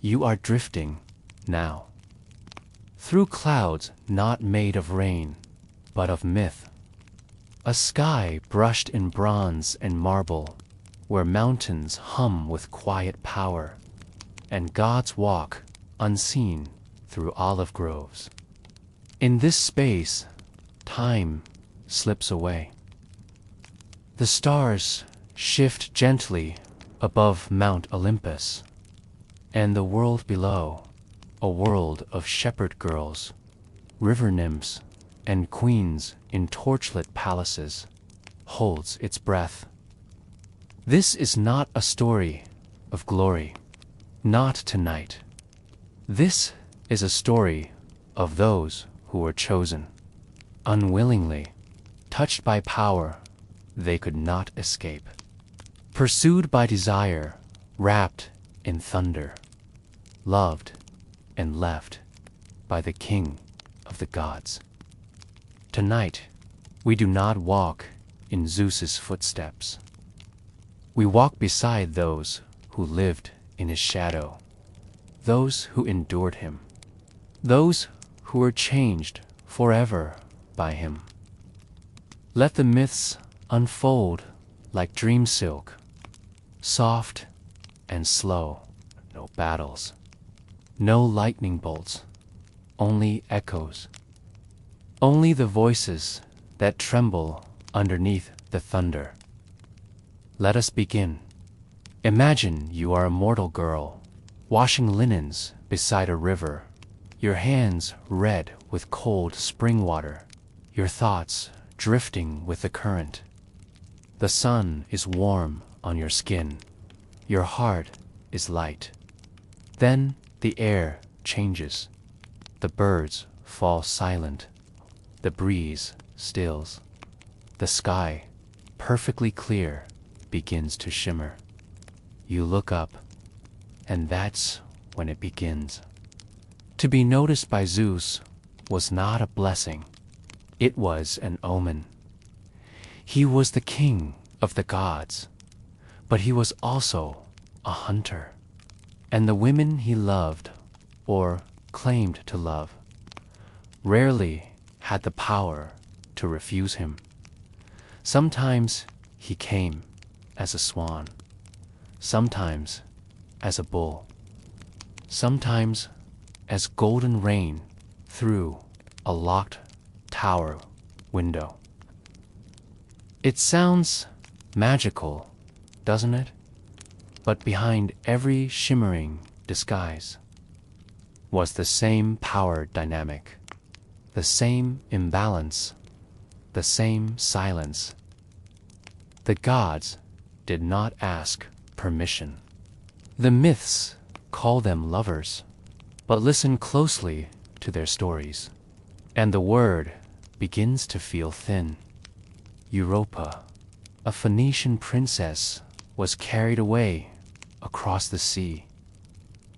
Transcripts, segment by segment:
you are drifting now through clouds not made of rain, but of myth. A sky brushed in bronze and marble, where mountains hum with quiet power, and gods walk unseen through olive groves. In this space, time slips away. The stars shift gently above Mount Olympus, and the world below, a world of shepherd girls, river nymphs, and queens in torchlit palaces, holds its breath. This is not a story of glory, not tonight. This is a story of those who were chosen, unwillingly, touched by power they could not escape, pursued by desire, wrapped in thunder, loved and left by the King of the gods. Tonight, we do not walk in Zeus's footsteps. We walk beside those who lived in his shadow, those who endured him, those who were changed forever by him. Let the myths unfold like dream silk, soft and slow, no battles, no lightning bolts, only echoes, only the voices that tremble underneath the thunder. Let us begin. Imagine you are a mortal girl, washing linens beside a river, your hands red with cold spring water, your thoughts drifting with the current. The sun is warm on your skin, your heart is light. Then the air changes, the birds fall silent, the breeze stills, the sky, perfectly clear, begins to shimmer. You look up, and that's when it begins. To be noticed by Zeus was not a blessing, it was an omen. He was the king of the gods, but he was also a hunter, and the women he loved, or claimed to love, rarely had the power to refuse him. Sometimes he came as a swan, sometimes as a bull, sometimes as golden rain through a locked tower window. It sounds magical, doesn't it? But behind every shimmering disguise was the same power dynamic, the same imbalance, the same silence. The gods did not ask permission. The myths call them lovers, but listen closely to their stories, and the word begins to feel thin. Europa, a Phoenician princess, was carried away across the sea.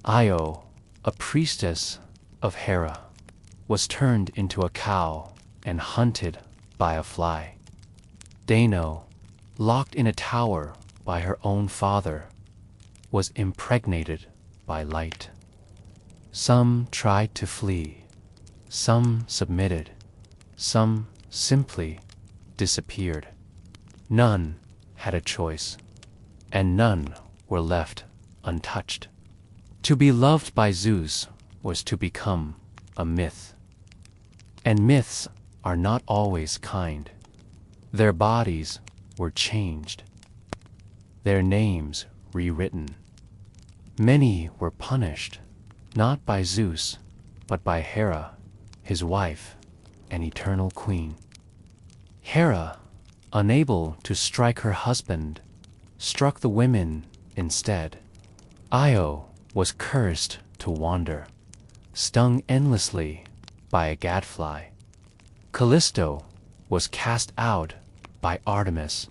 Io, a priestess of Hera, was turned into a cow and hunted by a fly. Danaë, locked in a tower by her own father, was impregnated by light. Some tried to flee, some submitted, some simply disappeared. None had a choice, and none were left untouched. To be loved by Zeus was to become a myth. And myths are not always kind. Their bodies were changed, their names rewritten. Many were punished, not by Zeus, but by Hera, his wife and eternal queen. Hera, unable to strike her husband, struck the women instead. Io was cursed to wander, stung endlessly by a gadfly. Callisto was cast out by Artemis.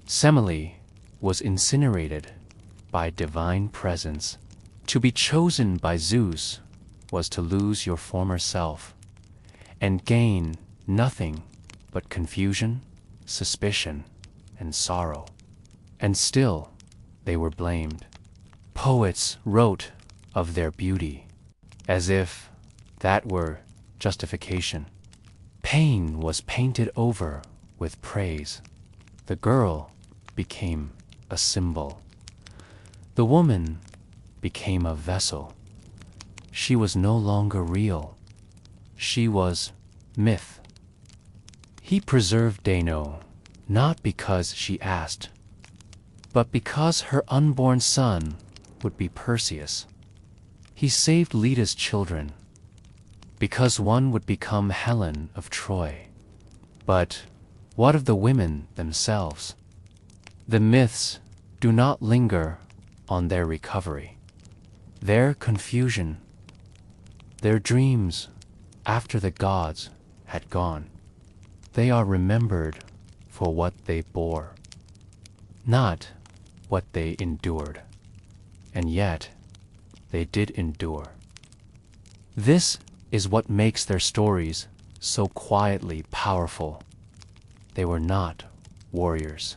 Semele was incinerated by divine presence. To be chosen by Zeus was to lose your former self and gain nothing but confusion, suspicion, and sorrow. And still they were blamed. Poets wrote of their beauty, as if that were justification. Pain was painted over with praise. The girl became a symbol. The woman became a vessel. She was no longer real. She was myth. He preserved Danaë not because she asked, but because her unborn son would be Perseus. He saved Leda's children because one would become Helen of Troy. But what of the women themselves? The myths do not linger on their recovery, their confusion, their dreams after the gods had gone. They are remembered for what they bore, not what they endured. And yet, they did endure. This is what makes their stories so quietly powerful. They were not warriors.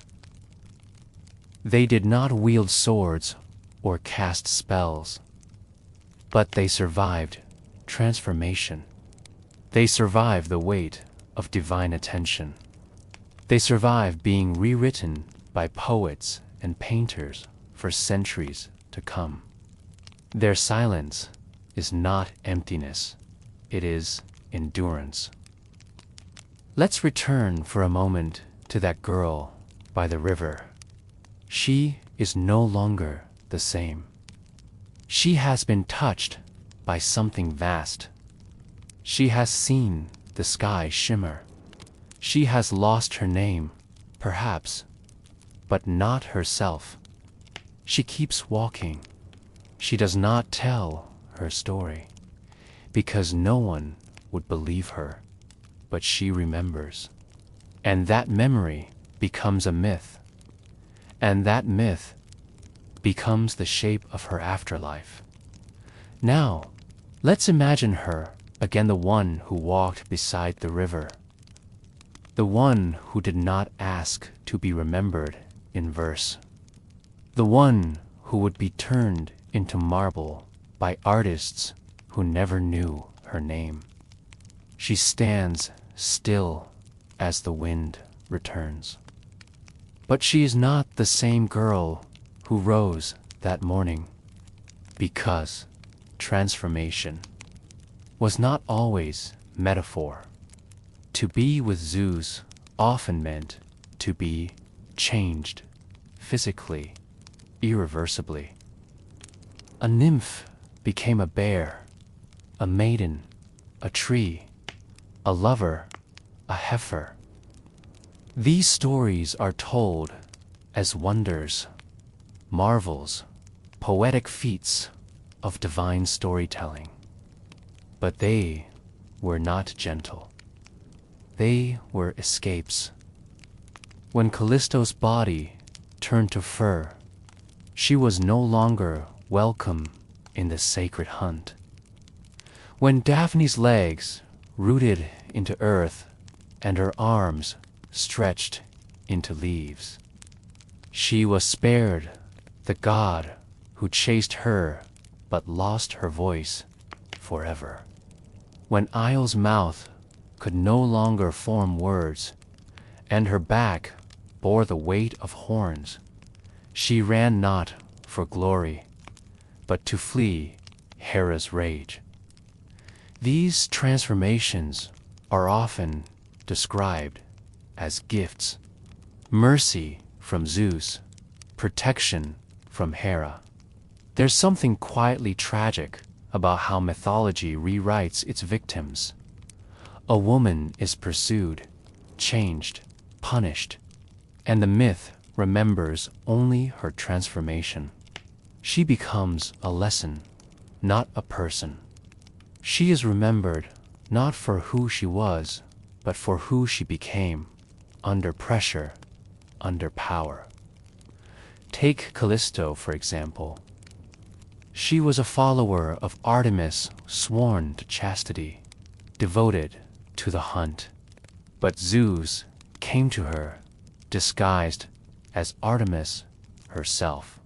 They did not wield swords or cast spells, but they survived transformation. They survived the weight of divine attention. They survived being rewritten by poets and painters for centuries to come. Their silence is not emptiness, it is endurance. Let's return for a moment to that girl by the river. She is no longer the same. She has been touched by something vast. She has seen the sky shimmer. She has lost her name, perhaps, but not herself. She keeps walking. She does not tell her story, because no one would believe her, but she remembers. And that memory becomes a myth. And that myth becomes the shape of her afterlife. Now, let's imagine her again, the one who walked beside the river, the one who did not ask to be remembered in verse, the one who would be turned into marble by artists who never knew her name. She stands still as the wind returns. But she is not the same girl who rose that morning, because transformation was not always metaphor. To be with Zeus often meant to be changed physically, irreversibly. A nymph became a bear, a maiden, a tree, a lover, a heifer. These stories are told as wonders, marvels, poetic feats of divine storytelling. But they were not gentle. They were escapes. When Callisto's body turned to fur, she was no longer welcome in the sacred hunt. When Daphne's legs rooted into earth and her arms stretched into leaves, she was spared the god who chased her but lost her voice forever. When Io's mouth could no longer form words, and her back bore the weight of horns, she ran not for glory, but to flee Hera's rage. These transformations are often described as gifts: mercy from Zeus, protection from Hera. There's something quietly tragic about how mythology rewrites its victims. A woman is pursued, changed, punished, and the myth remembers only her transformation. She becomes a lesson, not a person. She is remembered not for who she was, but for who she became, under pressure, under power. Take Callisto, for example. She was a follower of Artemis, sworn to chastity, devoted to the hunt. But Zeus came to her, disguised as Artemis herself.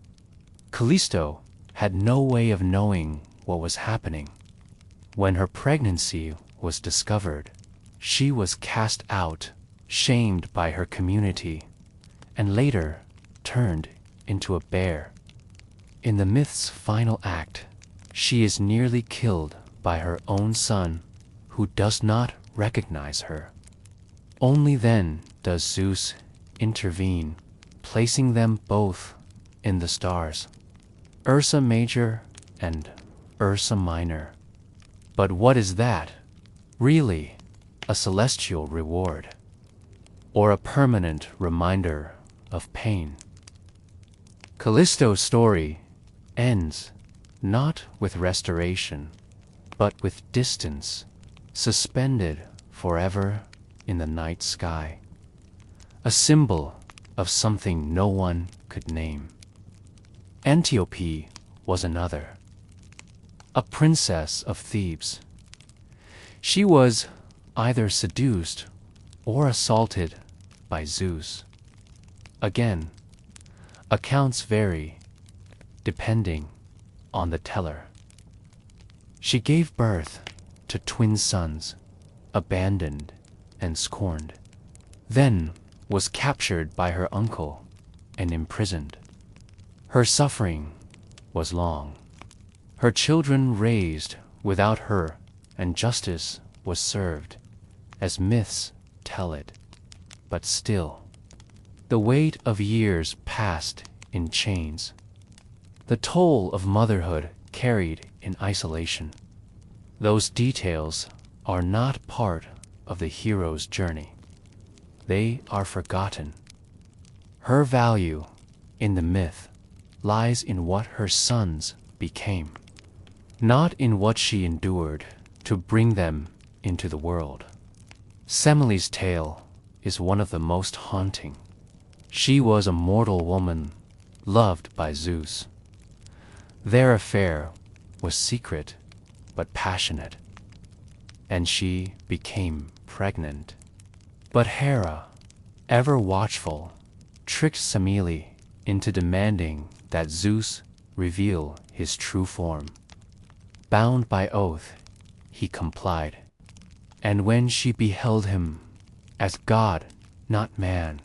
Callisto had no way of knowing what was happening. When her pregnancy was discovered, she was cast out, shamed by her community, and later turned into a bear. In the myth's final act, she is nearly killed by her own son, who does not recognize her. Only then does Zeus intervene, placing them both in the stars, Ursa Major and Ursa Minor. But what is that? Really, a celestial reward, or a permanent reminder of pain? Callisto's story ends not with restoration, but with distance, suspended forever in the night sky, a symbol of something no one could name. Antiope was another, a princess of Thebes. She was either seduced or assaulted by Zeus. Again, accounts vary depending on the teller. She gave birth to twin sons, abandoned and scorned, then was captured by her uncle and imprisoned. Her suffering was long, her children raised without her, and justice was served, as myths tell it. But still, the weight of years passed in chains, the toll of motherhood carried in isolation. Those details are not part of the hero's journey. They are forgotten. Her value in the myth lies in what her sons became, not in what she endured to bring them into the world. Semele's tale is one of the most haunting. She was a mortal woman, loved by Zeus. Their affair was secret but passionate, and she became pregnant. But Hera, ever watchful, tricked Semele into demanding that Zeus reveal his true form. Bound by oath, he complied, and when she beheld him as God, not man,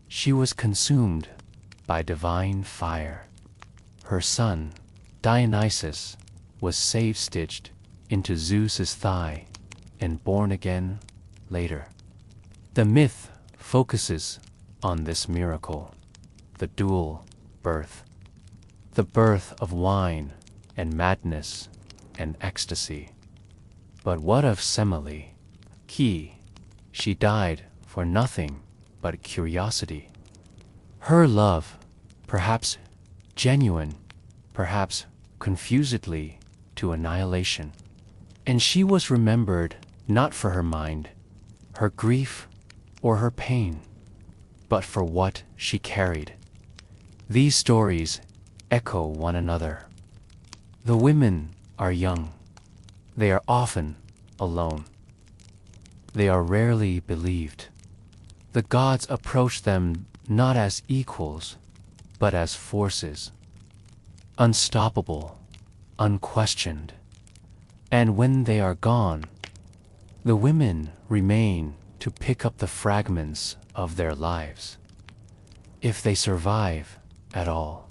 she was consumed by divine fire. Her son, Dionysus, was save-stitched into Zeus's thigh and born again later. The myth focuses on this miracle, the dual birth, the birth of wine and madness and ecstasy. But what of Semele? She died for nothing but curiosity. Her love, perhaps genuine, perhaps confusedly to annihilation. And she was remembered not for her mind, her grief, or her pain, but for what she carried. These stories echo one another. The women are young. They are often alone. They are rarely believed. The gods approach them not as equals, but as forces, unstoppable, unquestioned. And when they are gone, the women remain to pick up the fragments of their lives, if they survive at all.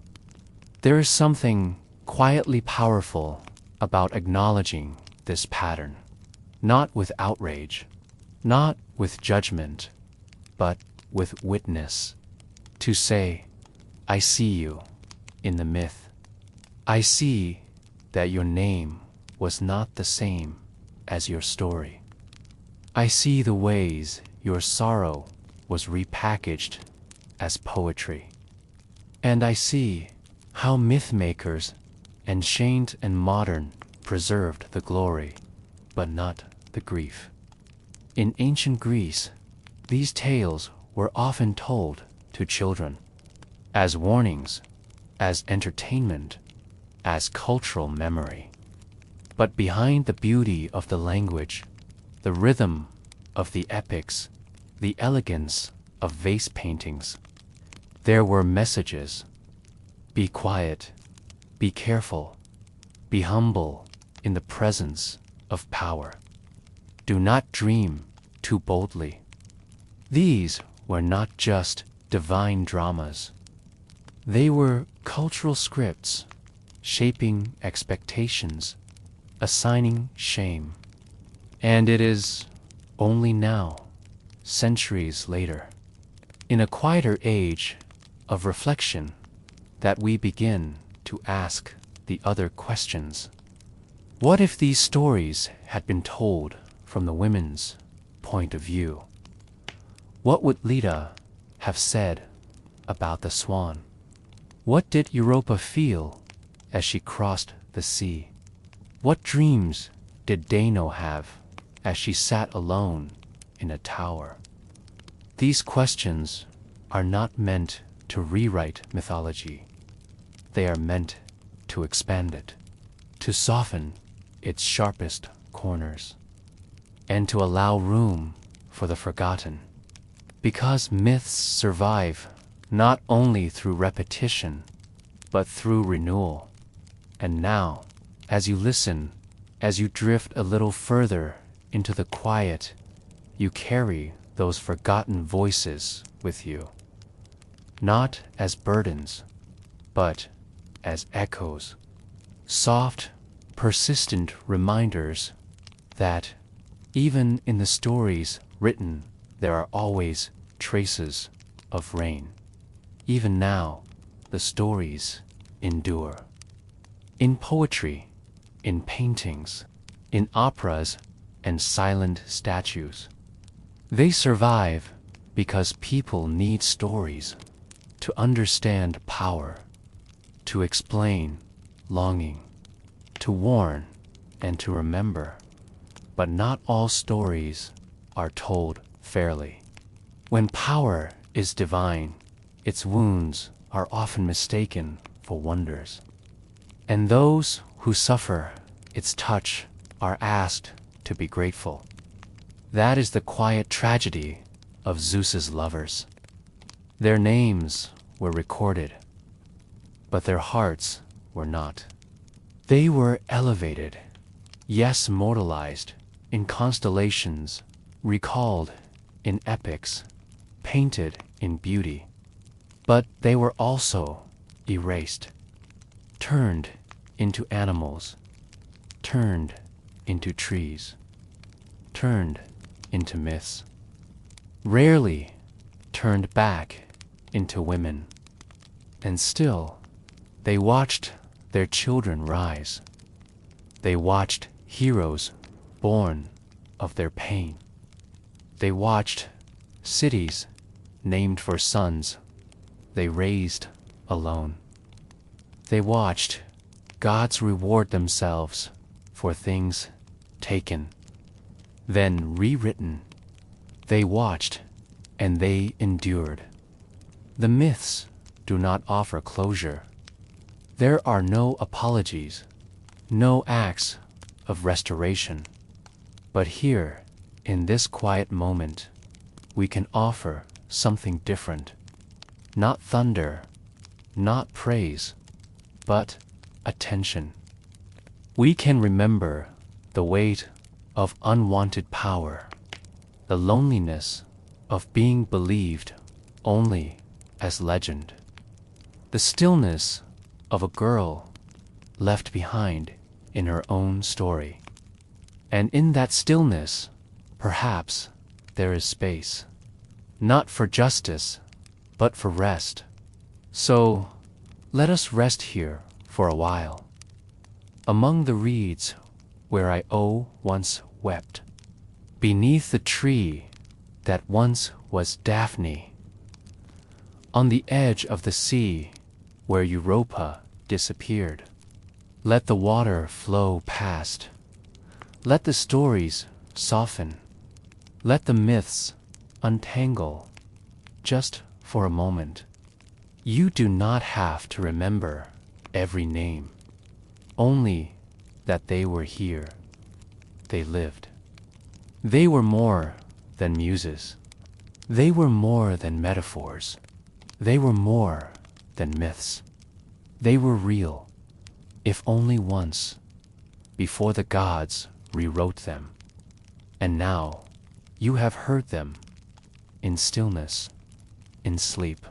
There is something quietly powerful about acknowledging this pattern, not with outrage, not with judgment, but with witness. To say, I see you in the myth. I see that your name was not the same as your story. I see the ways your sorrow was repackaged as poetry. And I see how myth-makers, ancient and modern, preserved the glory, but not the grief. In ancient Greece, these tales were often told to children, as warnings, as entertainment, as cultural memory. But behind the beauty of the language, the rhythm of the epics, the elegance of vase paintings, there were messages. Be quiet, Be careful, be humble in the presence of power. Do not dream too boldly. These were not just divine dramas. They were cultural scripts, shaping expectations, assigning shame. And it is only now, centuries later, in a quieter age of reflection, that we begin to ask the other questions. What if these stories had been told from the women's point of view? What would Leda have said about the swan? What did Europa feel as she crossed the sea? What dreams did Danaë have as she sat alone in a tower? These questions are not meant to rewrite mythology. They are meant to expand it, to soften its sharpest corners, and to allow room for the forgotten. Because myths survive not only through repetition, but through renewal. And now, as you listen, as you drift a little further into the quiet, you carry those forgotten voices with you, not as burdens, but as echoes, soft, persistent reminders that even in the stories written, there are always traces of rain. Even now, the stories endure. In poetry, in paintings, in operas and silent statues. They survive because people need stories to understand power, to explain longing, to warn and to remember. But not all stories are told fairly. When power is divine, its wounds are often mistaken for wonders. And those who suffer its touch are asked to be grateful. That is the quiet tragedy of Zeus's lovers. Their names were recorded, but their hearts were not. They were elevated, yes, immortalized in constellations, recalled in epics, painted in beauty. But they were also erased, turned into animals, turned into trees, turned into myths, rarely turned back into women. And still, they watched their children rise. They watched heroes born of their pain. They watched cities named for sons they raised alone. They watched gods reward themselves for things taken, then rewritten. They watched and they endured. The myths do not offer closure. There are no apologies, no acts of restoration. But here, in this quiet moment, we can offer something different. Not thunder, not praise, but attention. We can remember the weight of unwanted power, the loneliness of being believed only as legend, the stillness of a girl left behind in her own story. And in that stillness, perhaps there is space, not for justice, but for rest. So let us rest here for a while, among the reeds where I once wept, beneath the tree that once was Daphne, on the edge of the sea where Europa disappeared. Let the water flow past. Let the stories soften. Let the myths untangle just for a moment. You do not have to remember every name, only that they were here. They lived. They were more than muses. They were more than metaphors. They were more than myths. They were real, if only once, before the gods rewrote them. And now you have heard them in stillness, in sleep.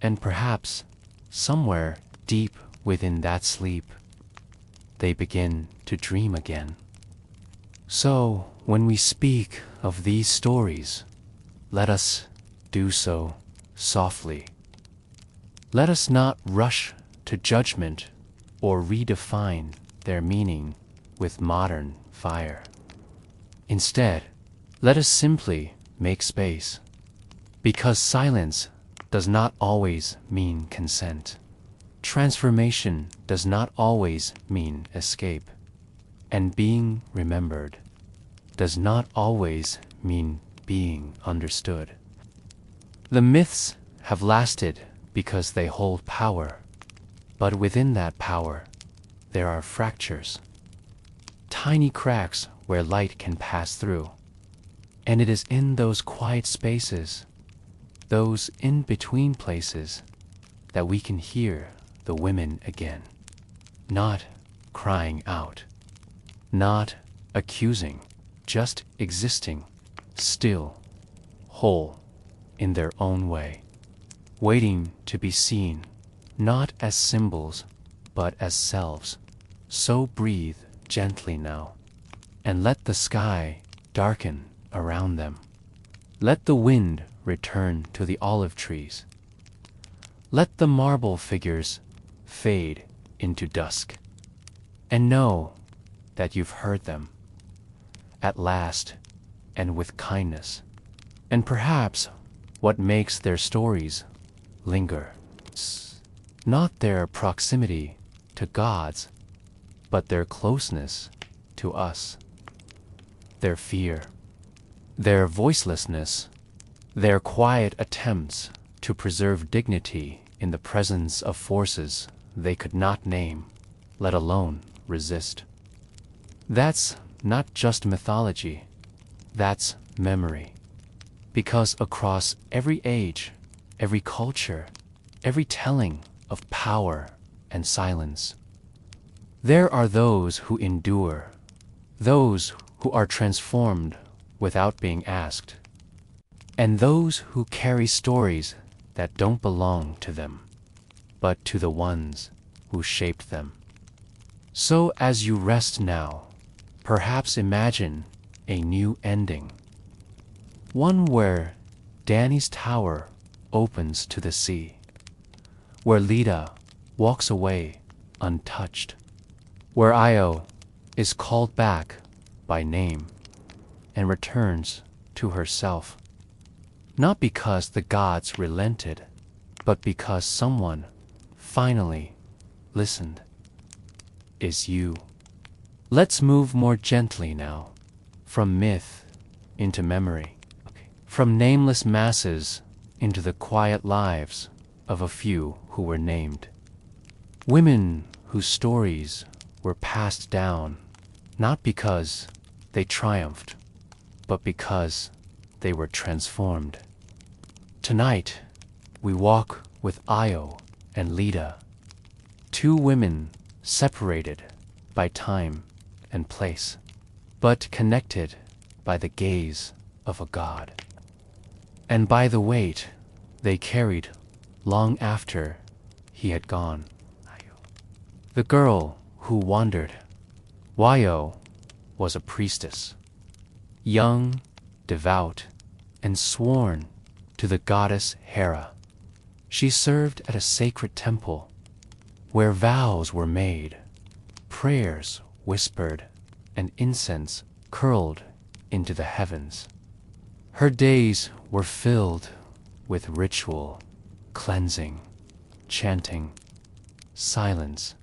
And perhaps somewhere deep within that sleep, they begin to dream again. So when we speak of these stories, let us do so softly. Let us not rush to judgment or redefine their meaning with modern fire. Instead, let us simply make space, because silence does not always mean consent. Transformation does not always mean escape, and being remembered does not always mean being understood. The myths have lasted because they hold power, but within that power, there are fractures, tiny cracks where light can pass through. And it is in those quiet spaces, those in-between places, that we can hear the women again, not crying out, not accusing, just existing, still, whole, in their own way, waiting to be seen, not as symbols, but as selves. So breathe gently now, and let the sky darken around them. Let the wind return to the olive trees. Let the marble figures fade into dusk. And know that you've heard them, at last, and with kindness. And perhaps what makes their stories linger, not their proximity to gods, but their closeness to us, their fear, their voicelessness, their quiet attempts to preserve dignity in the presence of forces they could not name, let alone resist. That's not just mythology, that's memory. Because across every age, every culture, every telling of power and silence, there are those who endure, those who are transformed without being asked, and those who carry stories that don't belong to them, but to the ones who shaped them. So as you rest now, perhaps imagine a new ending, one where Danaë's tower opens to the sea, where Leda walks away untouched, where Io is called back by name and returns to herself, not because the gods relented, but because someone finally listened. Is you. Let's move more gently now, from myth into memory, from nameless masses into the quiet lives of a few who were named. Women whose stories were passed down, not because they triumphed, but because they were transformed. Tonight, we walk with Io and Leda, two women separated by time and place, but connected by the gaze of a god, and by the weight they carried long after he had gone. The girl who wandered, Io, was a priestess, young, devout, and sworn to the goddess Hera. She served at a sacred temple where vows were made, prayers whispered, and incense curled into the heavens. Her days were filled with ritual, cleansing, chanting, silence.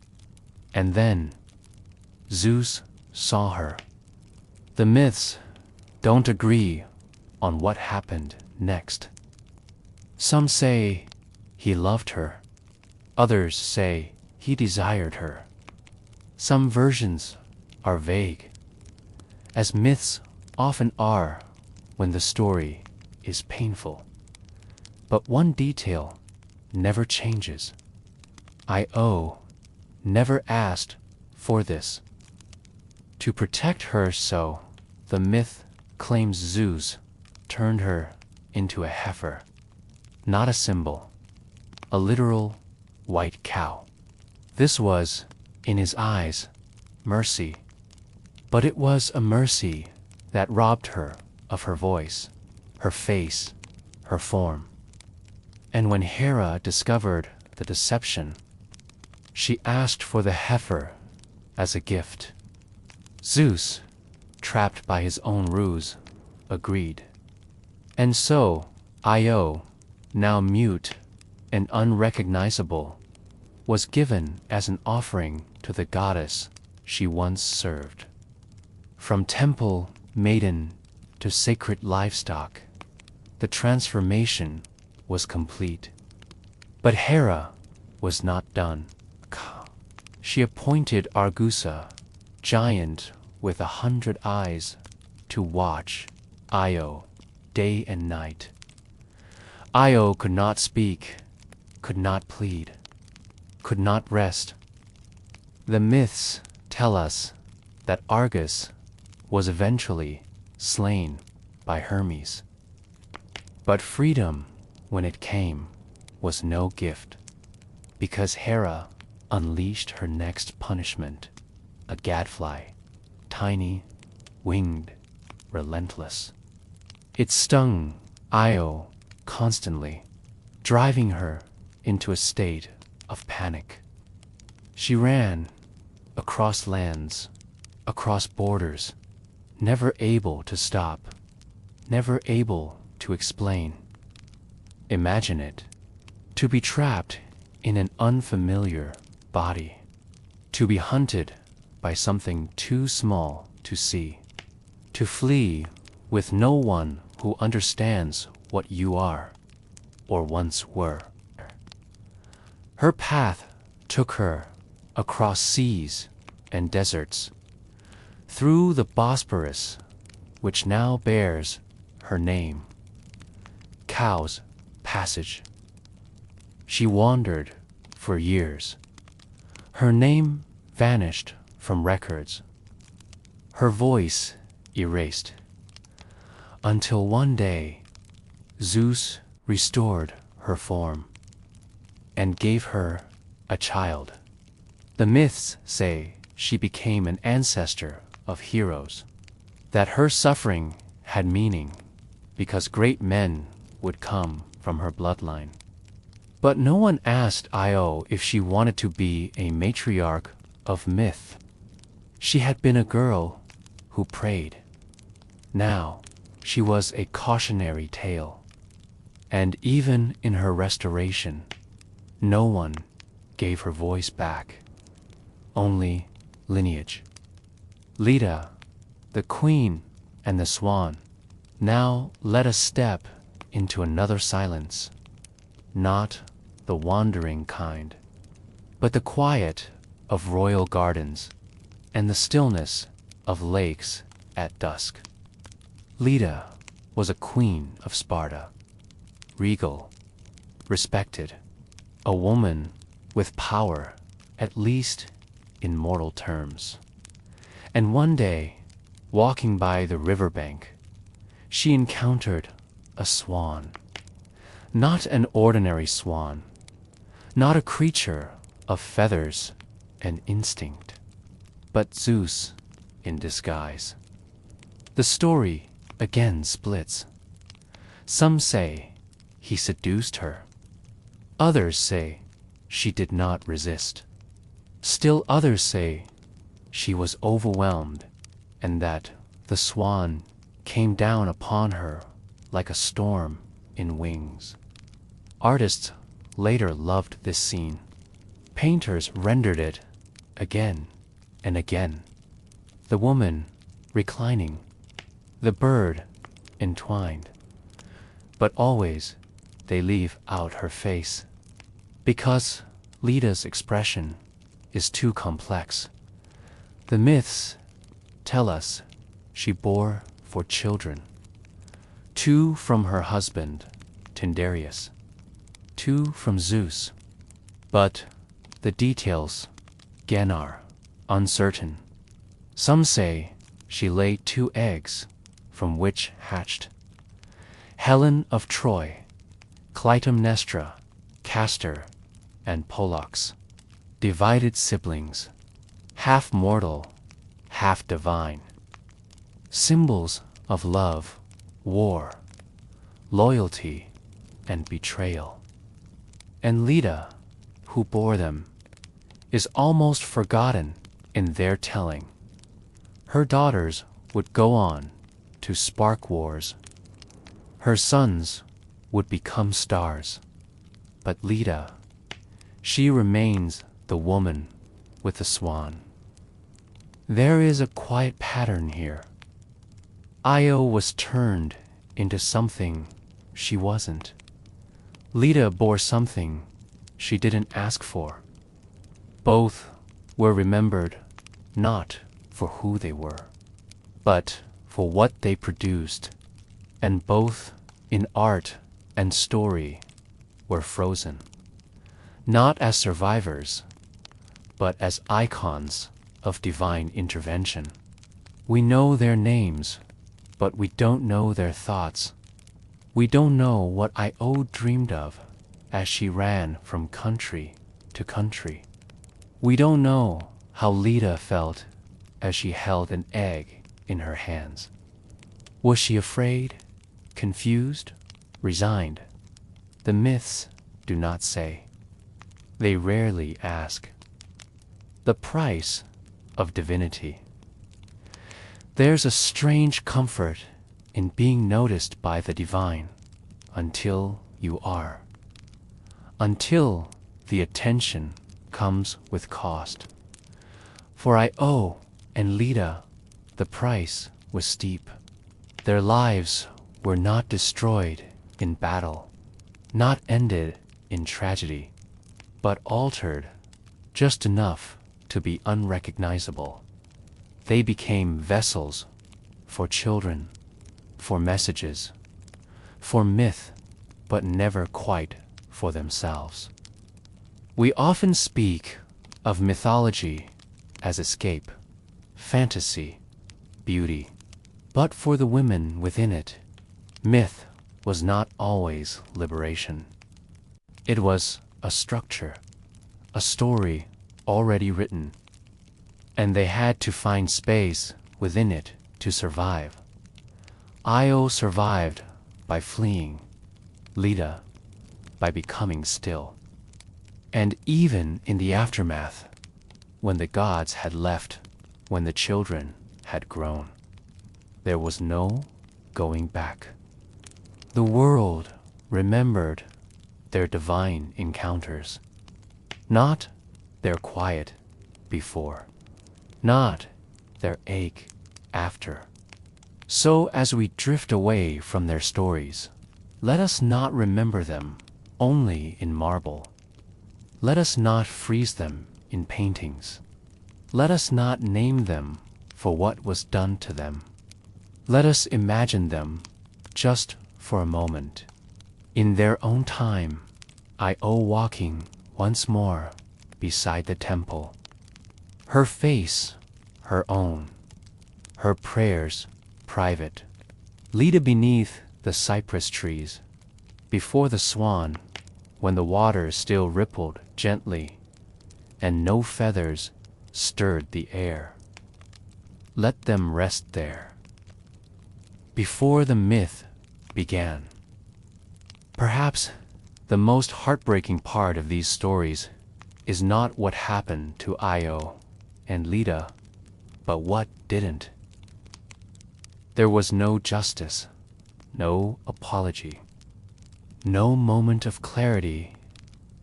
And then Zeus saw her. The myths don't agree on what happened next. Some say he loved her. Others say he desired her. Some versions are vague, as myths often are when the story is painful. But one detail never changes. Io never asked for this. To protect her, so the myth claims Zeus turned her into a heifer, not a symbol, a literal white cow. This was, in his eyes, mercy, but it was a mercy that robbed her of her voice, her face, her form. And when Hera discovered the deception, she asked for the heifer as a gift. Zeus, trapped by his own ruse, agreed. And so, Io, now mute and unrecognizable, was given as an offering to the goddess she once served. From temple maiden to sacred livestock, the transformation was complete. But Hera was not done. She appointed Argusa, giant with 100 eyes, to watch Io day and night. Io could not speak, could not plead, could not rest. The myths tell us that Argus was eventually slain by Hermes. But freedom, when it came, was no gift, because Hera unleashed her next punishment, a gadfly, tiny, winged, relentless. It stung Io constantly, driving her into a state of panic. She ran across lands, across borders, never able to stop, never able to explain. Imagine it, to be trapped in an unfamiliar body, to be hunted by something too small to see, to flee with no one who understands what you are, or once were. Her path took her across seas and deserts, through the Bosporus, which now bears her name, Cow's Passage. She wandered for years. Her name vanished from records, her voice erased, until one day Zeus restored her form and gave her a child. The myths say she became an ancestor of heroes, that her suffering had meaning because great men would come from her bloodline. But no one asked Io if she wanted to be a matriarch of myth. She had been a girl who prayed. Now she was a cautionary tale. And even in her restoration, no one gave her voice back, only lineage. Leda, the queen and the swan, now let us step into another silence, not the wandering kind, but the quiet of royal gardens and the stillness of lakes at dusk. Leda was a queen of Sparta, regal, respected, a woman with power, at least in mortal terms. And one day, walking by the riverbank, she encountered a swan. Not an ordinary swan, not a creature of feathers and instinct, but Zeus in disguise. The story again splits. Some say he seduced her. Others say she did not resist. Still others say she was overwhelmed and that the swan came down upon her like a storm in wings. Artists later loved this scene. Painters rendered it again and again. The woman reclining, the bird entwined. But always they leave out her face, because Leda's expression is too complex. The myths tell us she bore 4 children, 2 from her husband, Tyndareus, 2 from Zeus. But the details Genar, uncertain. Some say she laid 2 eggs, from which hatched Helen of Troy, Clytemnestra, Castor, and Pollux, divided siblings, half mortal, half divine, symbols of love, war, loyalty, and betrayal. And Leda, who bore them, is almost forgotten in their telling. Her daughters would go on to spark wars. Her sons would become stars. But Leda, she remains the woman with the swan. There is a quiet pattern here. Io was turned into something she wasn't. Leda bore something she didn't ask for. Both were remembered not for who they were, but for what they produced, and both in art and story were frozen, not as survivors, but as icons of divine intervention. We know their names, but we don't know their thoughts. We don't know what Io dreamed of as she ran from country to country. We don't know how Leda felt as she held an egg in her hands. Was she afraid, confused, resigned? The myths do not say. They rarely ask. The price of divinity. There's a strange comfort in being noticed by the divine until you are. Until the attention comes with cost. For Io and Leda, the price was steep. Their lives were not destroyed in battle, not ended in tragedy, but altered just enough to be unrecognizable. They became vessels for children, for messages, for myth, but never quite for themselves. We often speak of mythology as escape, fantasy, beauty. But for the women within it, myth was not always liberation. It was a structure, a story already written, and they had to find space within it to survive. Io survived by fleeing, Leda by becoming still. And even in the aftermath, when the gods had left, when the children had grown, there was no going back. The world remembered their divine encounters, not their quiet before, not their ache after. So as we drift away from their stories, let us not remember them only in marble. Let us not freeze them in paintings. Let us not name them for what was done to them. Let us imagine them just for a moment. In their own time, Io walking once more beside the temple. Her face, her own. Her prayers, private. Leda beneath the cypress trees, before the swan, when the water still rippled gently, and no feathers stirred the air. Let them rest there. Before the myth began. Perhaps the most heartbreaking part of these stories is not what happened to Io and Leda, but what didn't. There was no justice, no apology, no moment of clarity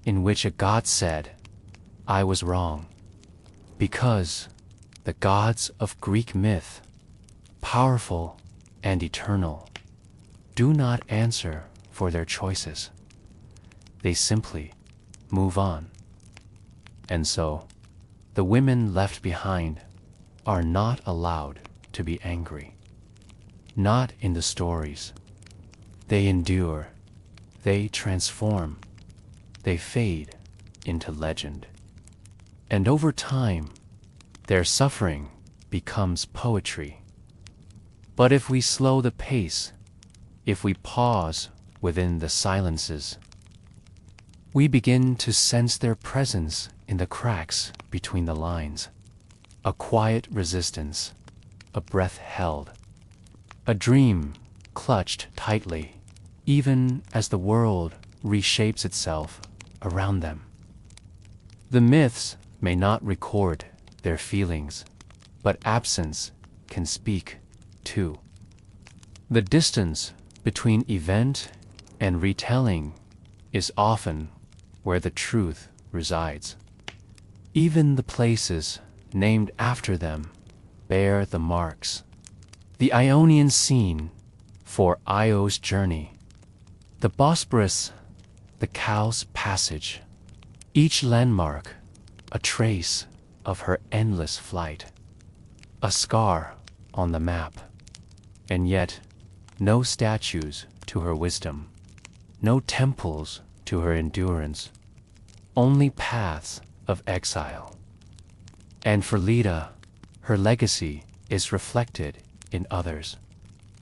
in which a god said, "I was wrong," because the gods of Greek myth, powerful and eternal, do not answer for their choices. They simply move on. And so, the women left behind are not allowed to be angry. Not in the stories. They endure. They transform. They fade into legend. And over time, their suffering becomes poetry. But if we slow the pace, if we pause within the silences, we begin to sense their presence in the cracks between the lines, a quiet resistance, a breath held, a dream clutched tightly, even as the world reshapes itself around them. The myths may not record their feelings, but absence can speak too. The distance between event and retelling is often where the truth resides. Even the places named after them bear the marks. The Ionian scene for Io's journey, the Bosporus, the cow's passage, each landmark a trace of her endless flight, a scar on the map, and yet no statues to her wisdom, no temples to her endurance, only paths of exile. And for Leda, her legacy is reflected in others.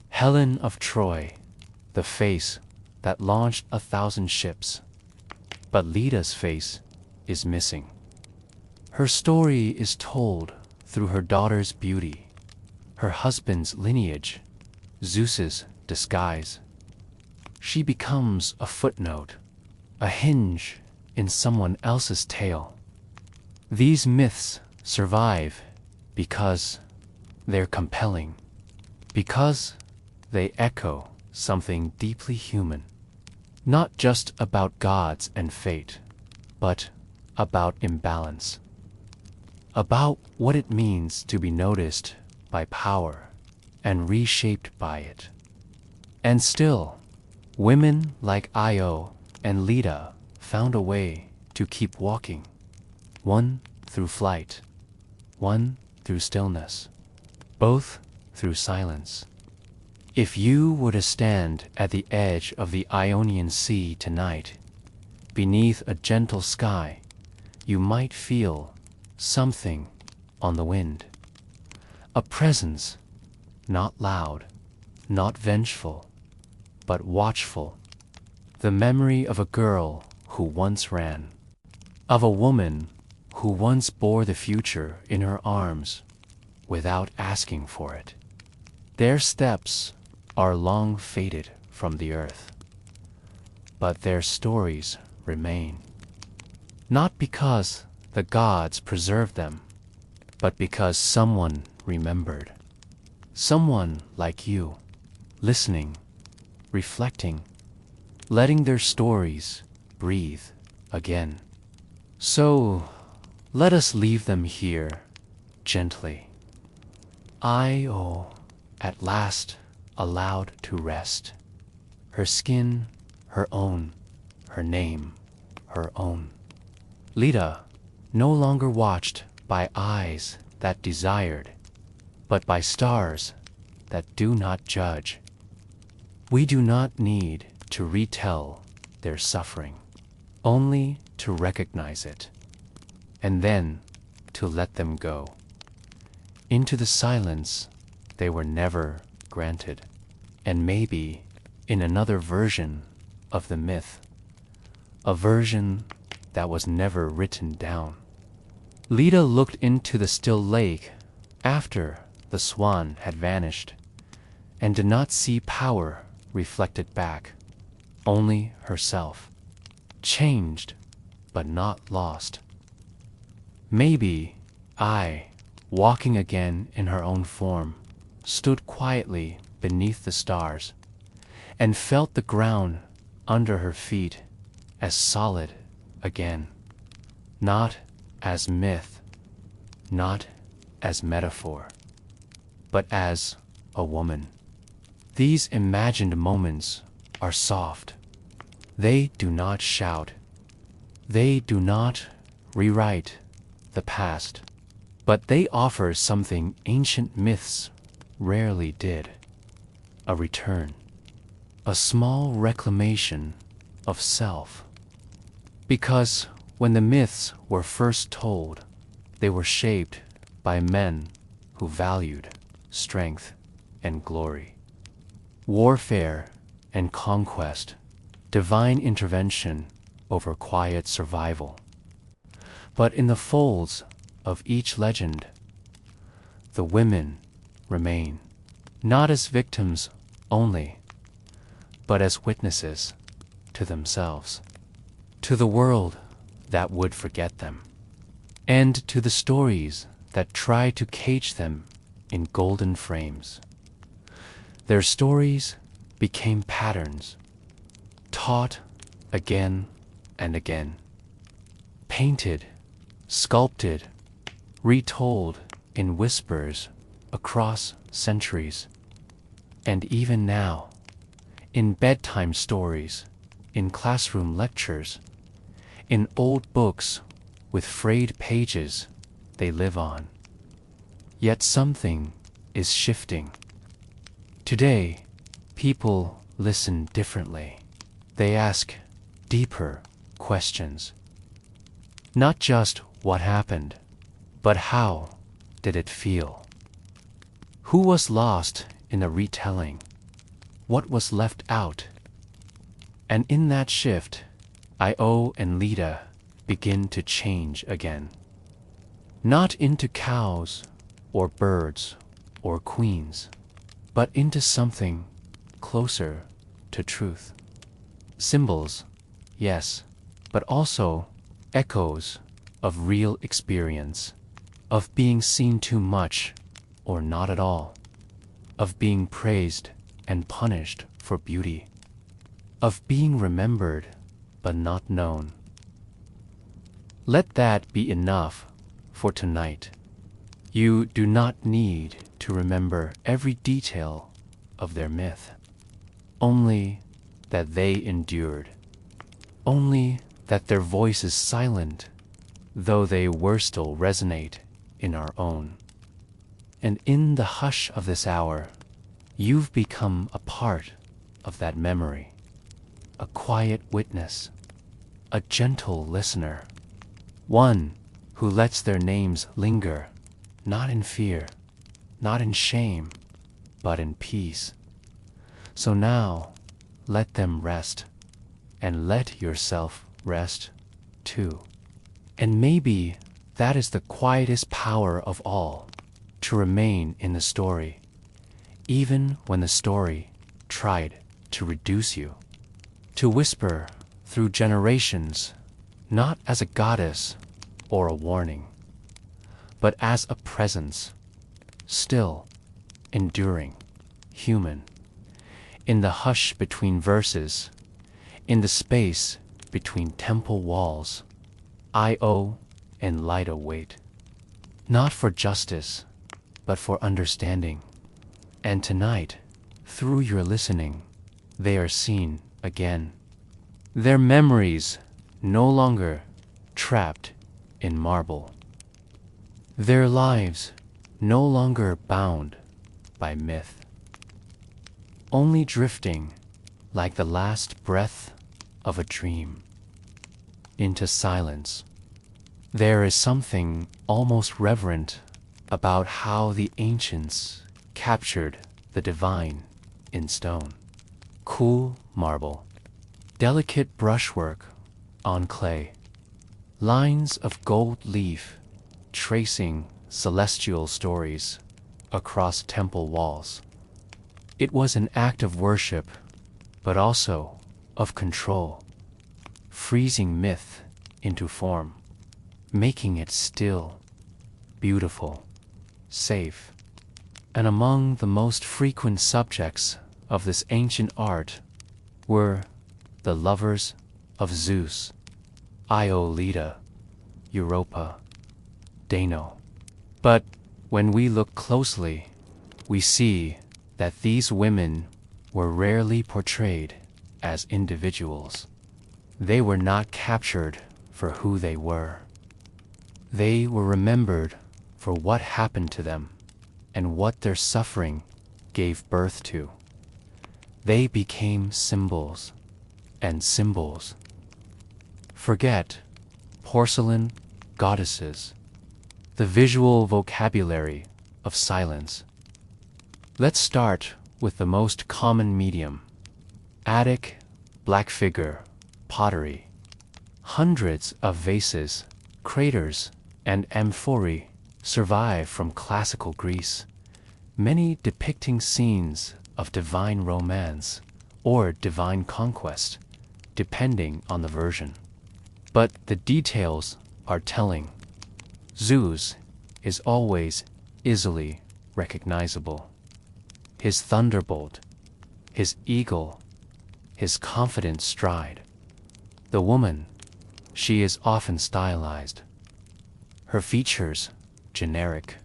Helen of Troy, the face that launched 1,000 ships, but Leda's face is missing. Her story is told through her daughter's beauty, her husband's lineage, Zeus's disguise. She becomes a footnote, a hinge in someone else's tale. These myths survive because they're compelling, because they echo something deeply human, not just about gods and fate, but about imbalance, about what it means to be noticed by power and reshaped by it. And still, women like Io and Leda found a way to keep walking, one through flight, one through stillness, both through silence. If you were to stand at the edge of the Ionian Sea tonight, beneath a gentle sky, you might feel something on the wind. A presence, not loud, not vengeful, but watchful. The memory of a girl who once ran, of a woman who once bore the future in her arms without asking for it. Their steps are long faded from the earth, but their stories remain. Not because the gods preserved them, but because someone remembered. Someone like you, listening, reflecting, letting their stories breathe again. So let us leave them here gently. Io, at last allowed to rest. Her skin, her own, her name, her own. Leda, no longer watched by eyes that desired, but by stars that do not judge. We do not need to retell their suffering, only to recognize it, and then to let them go into the silence they were never granted, and maybe in another version of the myth, a version that was never written down. Leda looked into the still lake after the swan had vanished, and did not see power reflected back, only herself, changed but not lost. Maybe I, walking again in her own form, stood quietly beneath the stars, and felt the ground under her feet as solid again, not as myth, not as metaphor, but as a woman. These imagined moments are soft. They do not shout. They do not rewrite the past, but they offer something ancient myths rarely did: a return, a small reclamation of self. Because when the myths were first told, They were shaped by men who valued strength and glory, warfare and conquest, divine intervention over quiet survival. But in the folds of each legend, the women remain, not as victims only, but as witnesses to themselves, to the world that would forget them, and to the stories that try to cage them in golden frames. Their stories became patterns, taught again and again, painted, sculpted, retold in whispers across centuries. And even now, in bedtime stories, in classroom lectures, in old books with frayed pages, they live on. Yet something is shifting. Today, people listen differently. They ask deeper questions. Not just what happened, but how did it feel? Who was lost in the retelling? What was left out? And in that shift, Io and Leda begin to change again. Not into cows or birds or queens, but into something closer to truth. Symbols, yes, but also echoes of real experience, of being seen too much or not at all, of being praised and punished for beauty, of being remembered but not known. Let that be enough for tonight. You do not need to remember every detail of their myth, only that they endured, only that their voices silent, though they were still resonate in our own. And in the hush of this hour, you've become a part of that memory, a quiet witness, a gentle listener, one who lets their names linger, not in fear, not in shame, but in peace. So now, let them rest, and let yourself rest too. And maybe that is the quietest power of all, to remain in the story, even when the story tried to reduce you, to whisper through generations, not as a goddess or a warning, but as a presence, still, enduring, human, in the hush between verses, in the space between temple walls. Io and Leda wait, not for justice, but for understanding. And tonight, through your listening, they are seen again. Their memories no longer trapped in marble. Their lives no longer bound by myth. Only drifting like the last breath of a dream into silence. There is something almost reverent about how the ancients captured the divine in stone. Cool marble, delicate brushwork on clay, lines of gold leaf tracing celestial stories across temple walls. It was an act of worship, but also of control, freezing myth into form, making it still, beautiful, safe. And among the most frequent subjects of this ancient art were the lovers of Zeus, Io, Leda, Europa, Danaë. But when we look closely, we see that these women were rarely portrayed as individuals. They were not captured for who they were. They were remembered for what happened to them and what their suffering gave birth to. They became symbols, and symbols. Forget porcelain goddesses. the visual vocabulary of silence. Let's start with the most common medium: attic, black figure, pottery. Hundreds of vases, craters, and amphorae survive from classical Greece, many depicting scenes of divine romance or divine conquest, depending on the version. But the details are telling. Zeus is always easily recognizable. His thunderbolt, his eagle, his confident stride. The woman, she is often stylized. Her features generic.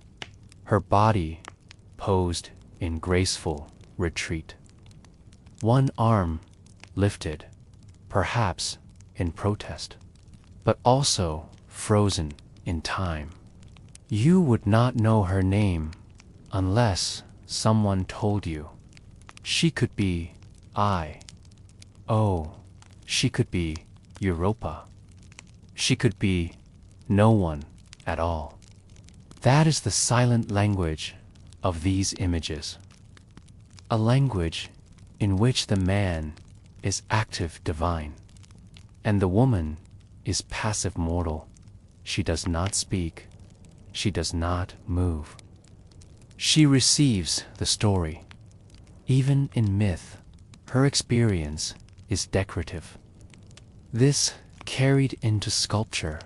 Her body posed in graceful retreat. One arm lifted, perhaps in protest, but also frozen in time. You would not know her name unless someone told you. She could be she could be Europa. She could be no one at all. That is the silent language of these images. A language in which the man is active divine, and the woman is passive mortal. She does not speak. She does not move. She receives the story. Even in myth, her experience is decorative. This carried into sculpture.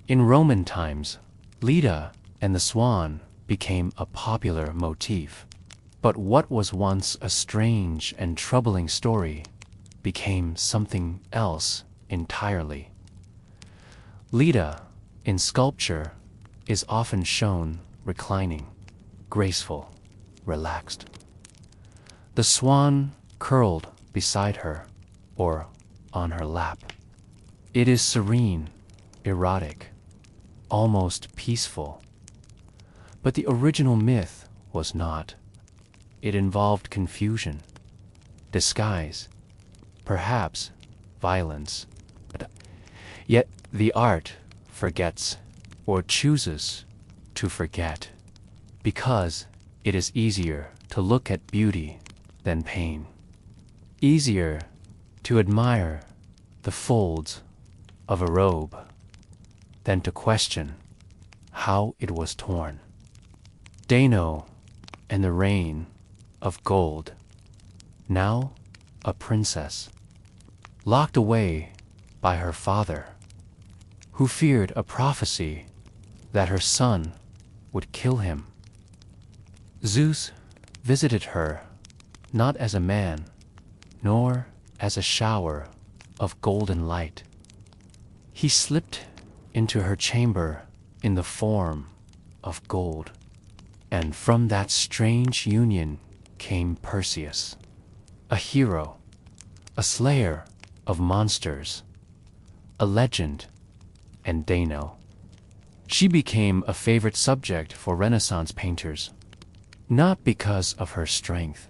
In Roman times, Leda and the swan became a popular motif. But what was once a strange and troubling story became something else entirely. Leda, in sculpture, is often shown reclining, graceful, relaxed. The swan curled beside her or on her lap. It is serene, erotic, almost peaceful. But the original myth was not. It involved confusion, disguise, perhaps violence. Yet the art forgets or chooses to forget because it is easier to look at beauty than pain. Easier to admire the folds of a robe than to question how it was torn. Danaë and the Rain of Gold, now a princess, locked away by her father, who feared a prophecy that her son would kill him. Zeus visited her not as a man, nor as a shower of golden light. He slipped into her chamber in the form of gold, and from that strange union came Perseus, a hero, a slayer of monsters, a legend, and Danaë. She became a favorite subject for Renaissance painters, not because of her strength,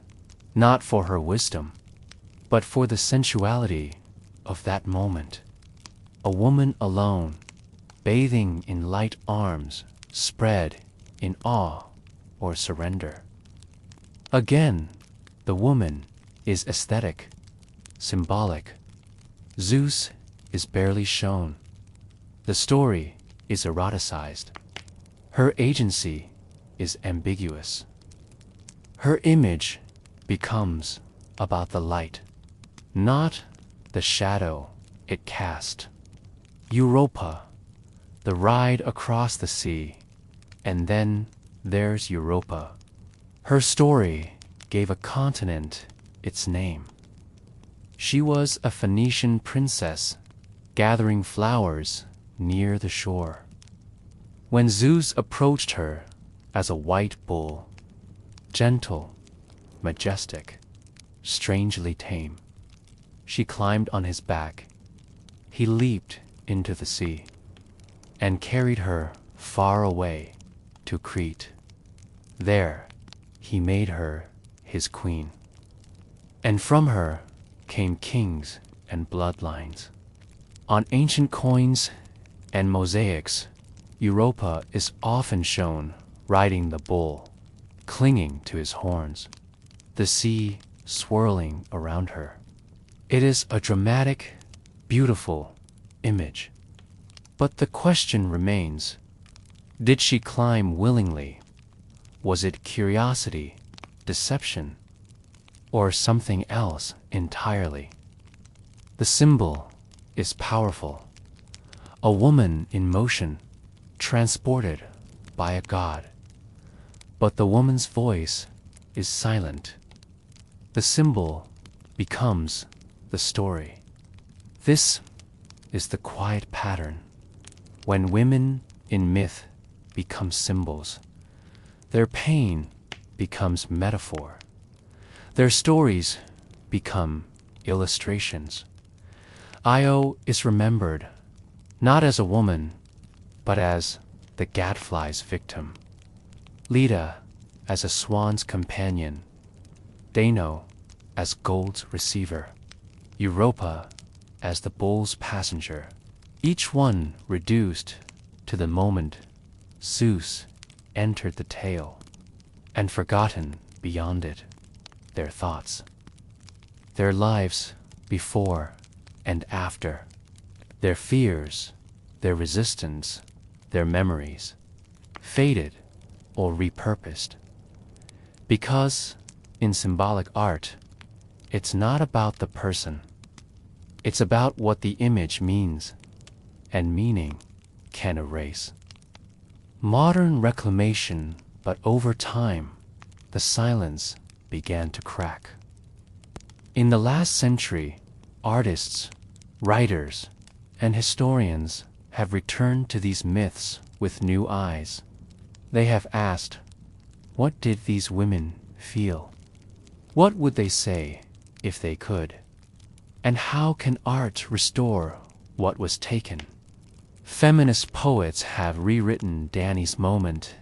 not for her wisdom, but for the sensuality of that moment. A woman alone, bathing in light arms spread in awe or surrender. Again, the woman is aesthetic, symbolic. Zeus is barely shown. The story is eroticized. Her agency is ambiguous. Her image becomes about the light, not the shadow it cast. Europa, the ride across the sea, and then there's Europa. Her story gave a continent its name. She was a Phoenician princess gathering flowers near the shore. When Zeus approached her as a white bull, gentle, majestic, strangely tame, she climbed on his back. He leaped into the sea and carried her far away to Crete. There, he made her his queen. And from her came kings and bloodlines. On ancient coins and mosaics, Europa is often shown riding the bull, clinging to his horns, the sea swirling around her. It is a dramatic, beautiful image. But the question remains, did she climb willingly? Was it curiosity, deception, or something else entirely? The symbol is powerful. A woman in motion, transported by a god. But the woman's voice is silent. The symbol becomes the story. This is the quiet pattern. When women in myth become symbols, their pain becomes metaphor. Their stories become illustrations. Io is remembered not as a woman, but as the gadfly's victim. Leda as a swan's companion. Danaë as gold's receiver. Europa as the bull's passenger. Each one reduced to the moment Zeus entered the tale, and forgotten beyond it their thoughts, their lives before and after, their fears, their resistance, their memories, faded or repurposed. Because in symbolic art, it's not about the person. It's about what the image means, and meaning can erase. Modern reclamation, but over time, the silence began to crack. In the last century, artists, writers, and historians have returned to these myths with new eyes. They have asked, what did these women feel? What would they say if they could? And how can art restore what was taken? Feminist poets have rewritten Danaë's moment,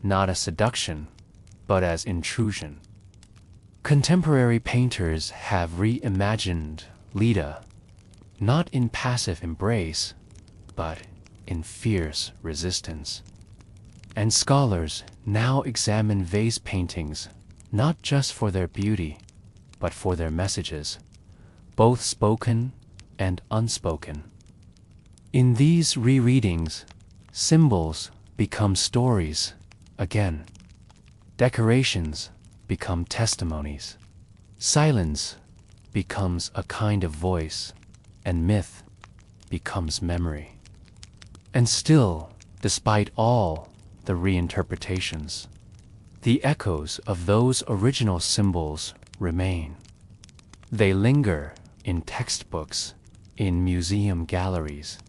not as seduction, but as intrusion. Contemporary painters have reimagined Leda, not in passive embrace, but in fierce resistance. And scholars now examine vase paintings not just for their beauty, but for their messages, both spoken and unspoken. In these rereadings, symbols become stories again. Decorations become testimonies. Silence becomes a kind of voice, and myth becomes memory. And still, despite all the reinterpretations, the echoes of those original symbols remain. They linger in textbooks, in museum galleries,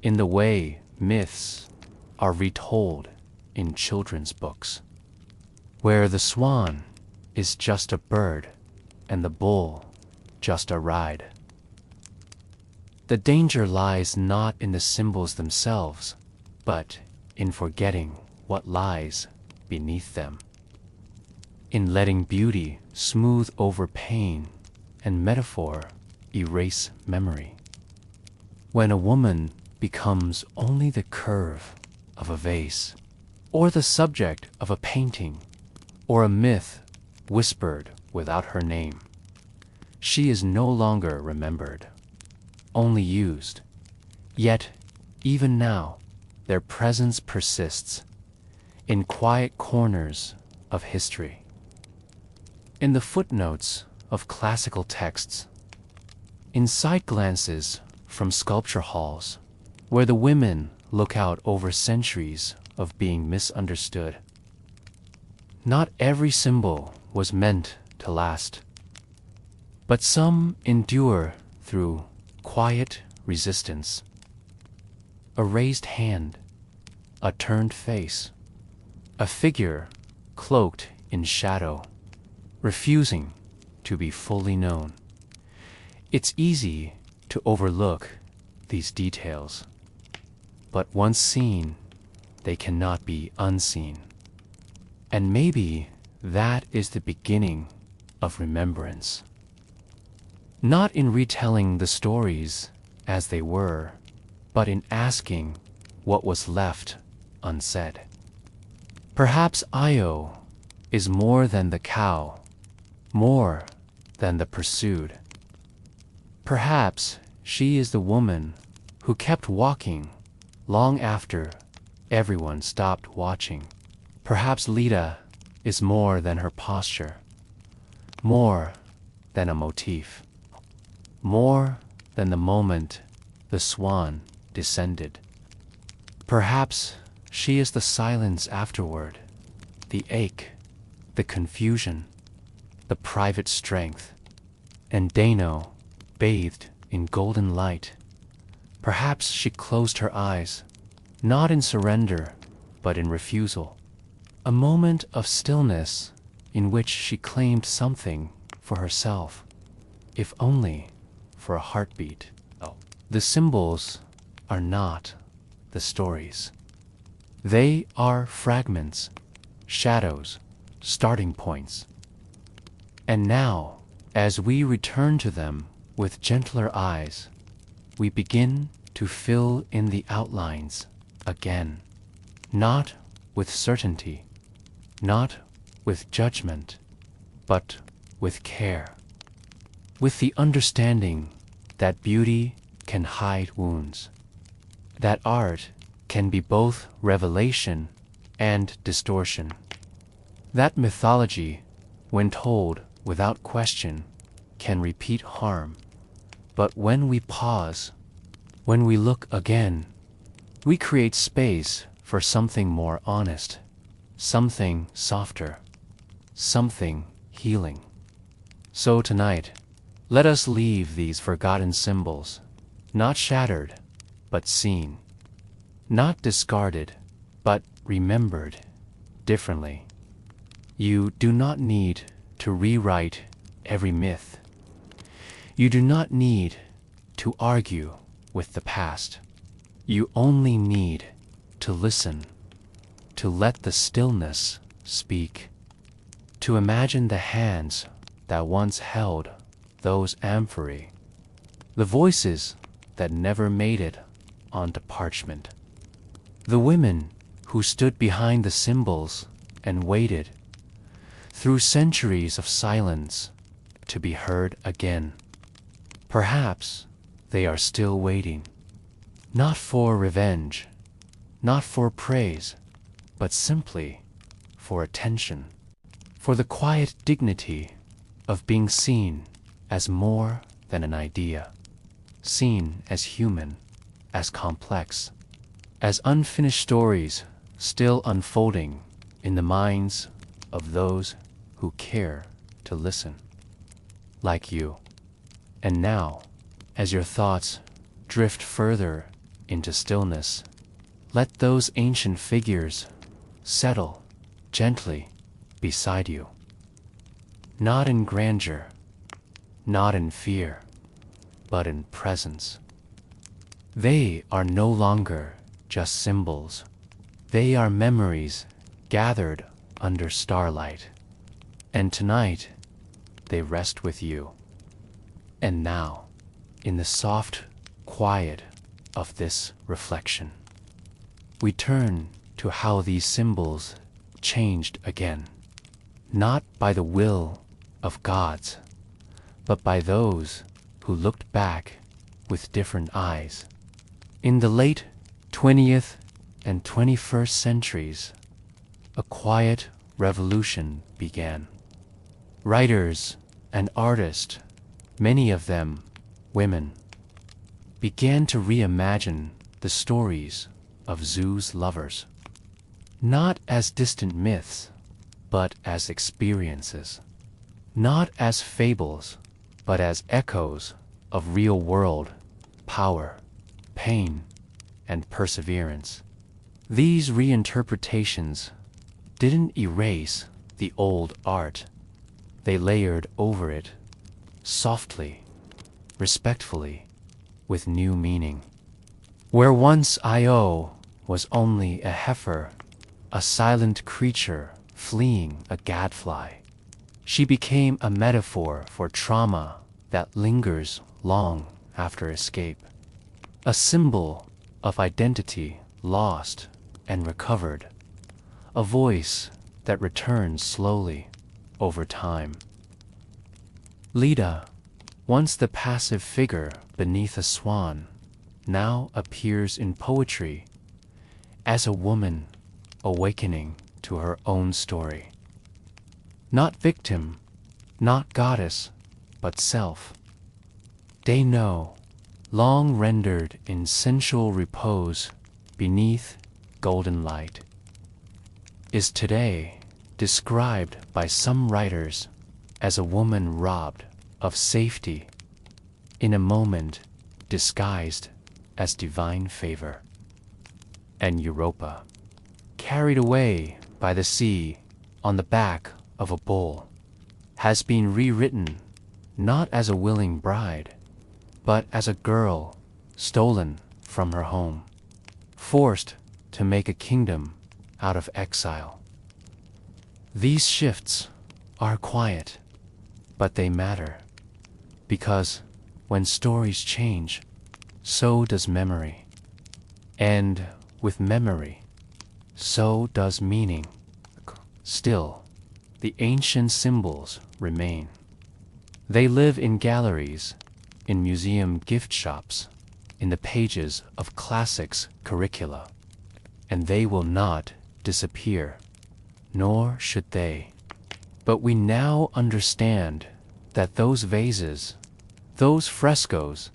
in the way myths are retold in children's books, where the swan is just a bird and the bull just a ride. The danger lies not in the symbols themselves, but in forgetting what lies beneath them, in letting beauty smooth over pain and metaphor erase memory. When a woman becomes only the curve of a vase, or the subject of a painting, or a myth whispered without her name, she is no longer remembered, only used. Yet, even now, their presence persists in quiet corners of history. In the footnotes of classical texts, in side glances from sculpture halls, where the women look out over centuries of being misunderstood. Not every symbol was meant to last, but some endure through quiet resistance. A raised hand, a turned face, a figure cloaked in shadow, refusing to be fully known. It's easy to overlook these details, but once seen, they cannot be unseen. And maybe that is the beginning of remembrance. Not in retelling the stories as they were, but in asking what was left unsaid. Perhaps Io is more than the cow, more than the pursued. Perhaps she is the woman who kept walking long after everyone stopped watching. Perhaps Leda is more than her posture, more than a motif, more than the moment the swan descended. Perhaps she is the silence afterward, the ache, the confusion, the private strength, and Danaë bathed in golden light. Perhaps she closed her eyes, not in surrender, but in refusal. A moment of stillness in which she claimed something for herself, if only for a heartbeat. The symbols are not the stories. They are fragments, shadows, starting points. And now, as we return to them with gentler eyes, we begin to fill in the outlines again, not with certainty, not with judgment, but with care, with the understanding that beauty can hide wounds, that art can be both revelation and distortion, that mythology, when told without question, can repeat harm. But when we pause, when we look again, we create space for something more honest, something softer, something healing. So tonight, let us leave these forgotten symbols, not shattered, but seen, not discarded, but remembered differently. You do not need to rewrite every myth. You do not need to argue with the past. You only need to listen, to let the stillness speak, to imagine the hands that once held those amphorae, the voices that never made it onto parchment, the women who stood behind the symbols and waited through centuries of silence to be heard again. Perhaps they are still waiting, not for revenge, not for praise, but simply for attention, for the quiet dignity of being seen as more than an idea, seen as human, as complex, as unfinished stories still unfolding in the minds of those who care to listen, like you. And now, as your thoughts drift further into stillness, let those ancient figures settle gently beside you, not in grandeur, not in fear, but in presence. They are no longer just symbols. They are memories gathered under starlight. And tonight, they rest with you. And now, in the soft quiet of this reflection, we turn to how these symbols changed again, not by the will of gods, but by those who looked back with different eyes. In the late 20th and 21st centuries, a quiet revolution began. Writers and artists, many of them women, began to reimagine the stories of Zeus' lovers, not as distant myths, but as experiences, not as fables, but as echoes of real-world power, pain, and perseverance. These reinterpretations didn't erase the old art. They layered over it, softly, respectfully, with new meaning. Where once Io was only a heifer, a silent creature fleeing a gadfly, she became a metaphor for trauma that lingers long after escape, a symbol of identity lost and recovered, a voice that returns slowly over time. Leda, once the passive figure beneath a swan, now appears in poetry as a woman awakening to her own story. Not victim, not goddess, but self. Danaë, long rendered in sensual repose beneath golden light, is today described by some writers as a woman robbed of safety in a moment disguised as divine favor. And Europa, carried away by the sea on the back of a bull, has been rewritten not as a willing bride, but as a girl stolen from her home, forced to make a kingdom out of exile. These shifts are quiet, but they matter, because when stories change, so does memory. And with memory, so does meaning. Still, the ancient symbols remain. They live in galleries, in museum gift shops, in the pages of classics curricula, and they will not disappear, nor should they. But we now understand that those vases, those frescoes,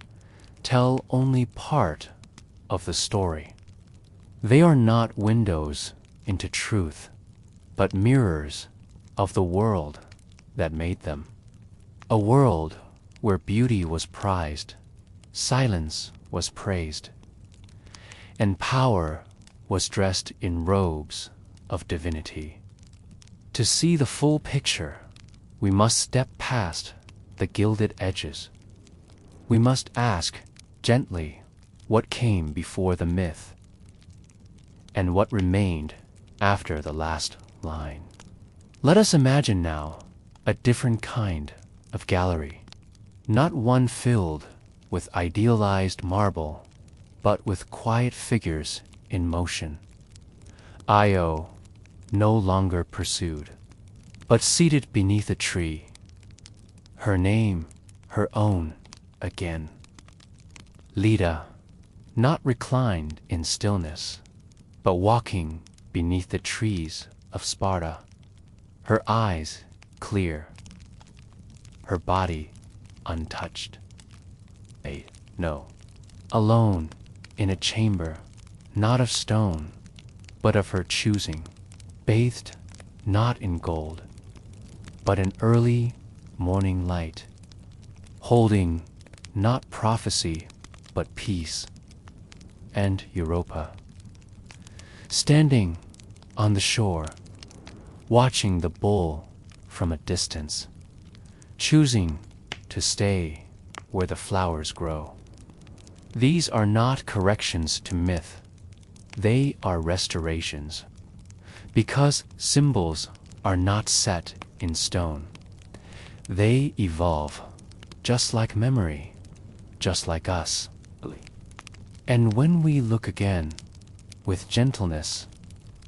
tell only part of the story. They are not windows into truth, but mirrors of the world that made them. A world where beauty was prized, silence was praised, and power was dressed in robes of divinity. To see the full picture, we must step past the gilded edges. We must ask gently what came before the myth, and what remained after the last line. Let us imagine now a different kind of gallery, not one filled with idealized marble, but with quiet figures in motion. Io, no longer pursued, but seated beneath a tree, her name her own again. Leda, not reclined in stillness, but walking beneath the trees of Sparta, her eyes clear, her body untouched. No, alone in a chamber, not of stone, but of her choosing, bathed not in gold, but in early morning light, holding not prophecy, but peace. And Europa, standing on the shore, watching the bull from a distance, choosing to stay where the flowers grow. These are not corrections to myth, they are restorations, because symbols are not set in stone. They evolve, just like memory, just like us. And when we look again, with gentleness,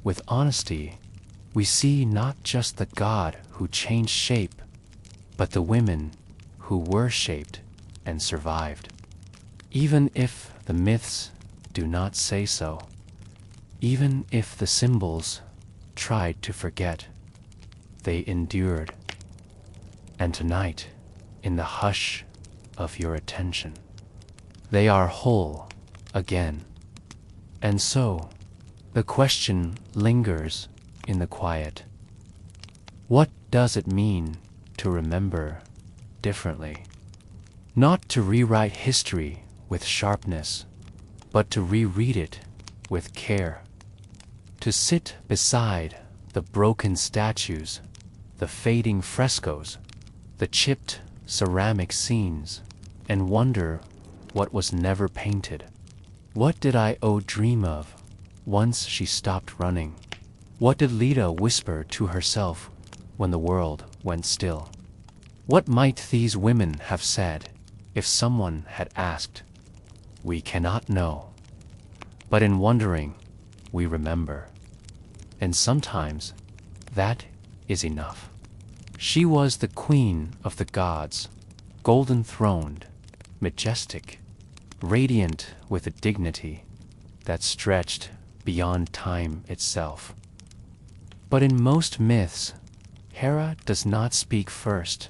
with honesty, we see not just the God who changed shape, but the women who were shaped and survived. Even if the myths do not say so, even if the symbols tried to forget, they endured. And tonight, in the hush of your attention, they are whole again. And so, the question lingers in the quiet. What does it mean to remember differently? Not to rewrite history with sharpness, but to reread it with care. To sit beside the broken statues, the fading frescoes, the chipped ceramic scenes, and wonder what was never painted. What did Io dream of once she stopped running? What did Leda whisper to herself when the world went still? What might these women have said if someone had asked? We cannot know, but in wondering, we remember. And sometimes that is enough. She was the queen of the gods, golden-throned, majestic, radiant with a dignity that stretched beyond time itself. But in most myths, Hera does not speak first.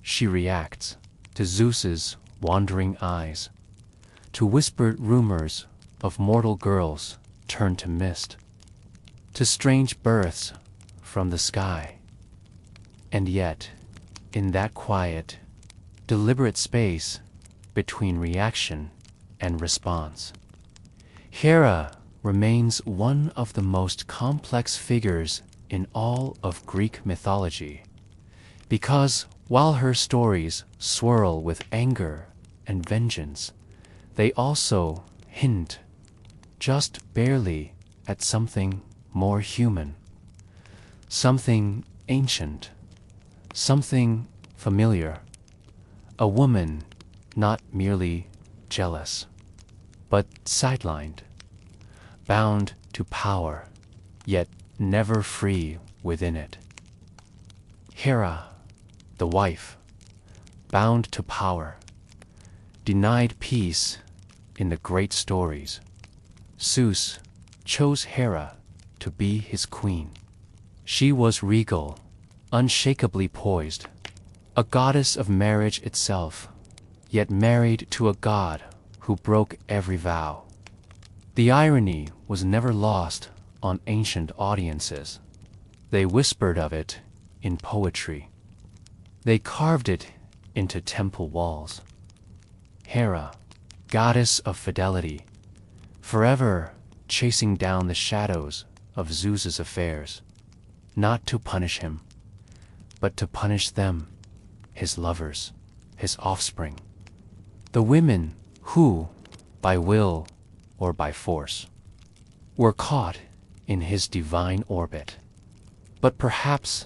She reacts to Zeus's wandering eyes, to whispered rumors of mortal girls turned to mist, to strange births from the sky. And yet, in that quiet, deliberate space between reaction and response, Hera remains one of the most complex figures in all of Greek mythology, because while her stories swirl with anger and vengeance, they also hint, just barely, at something more human, something ancient, something familiar, a woman not merely jealous, but sidelined, bound to power, yet never free within it. Hera, the wife, bound to power, denied peace in the great stories. Zeus chose Hera to be his queen. She was regal, unshakably poised, a goddess of marriage itself, yet married to a god who broke every vow. The irony was never lost on ancient audiences. They whispered of it in poetry. They carved it into temple walls. Hera, goddess of fidelity, forever chasing down the shadows of Zeus's affairs, not to punish him, but to punish them, his lovers, his offspring, the women who, by will or by force, were caught in his divine orbit. But perhaps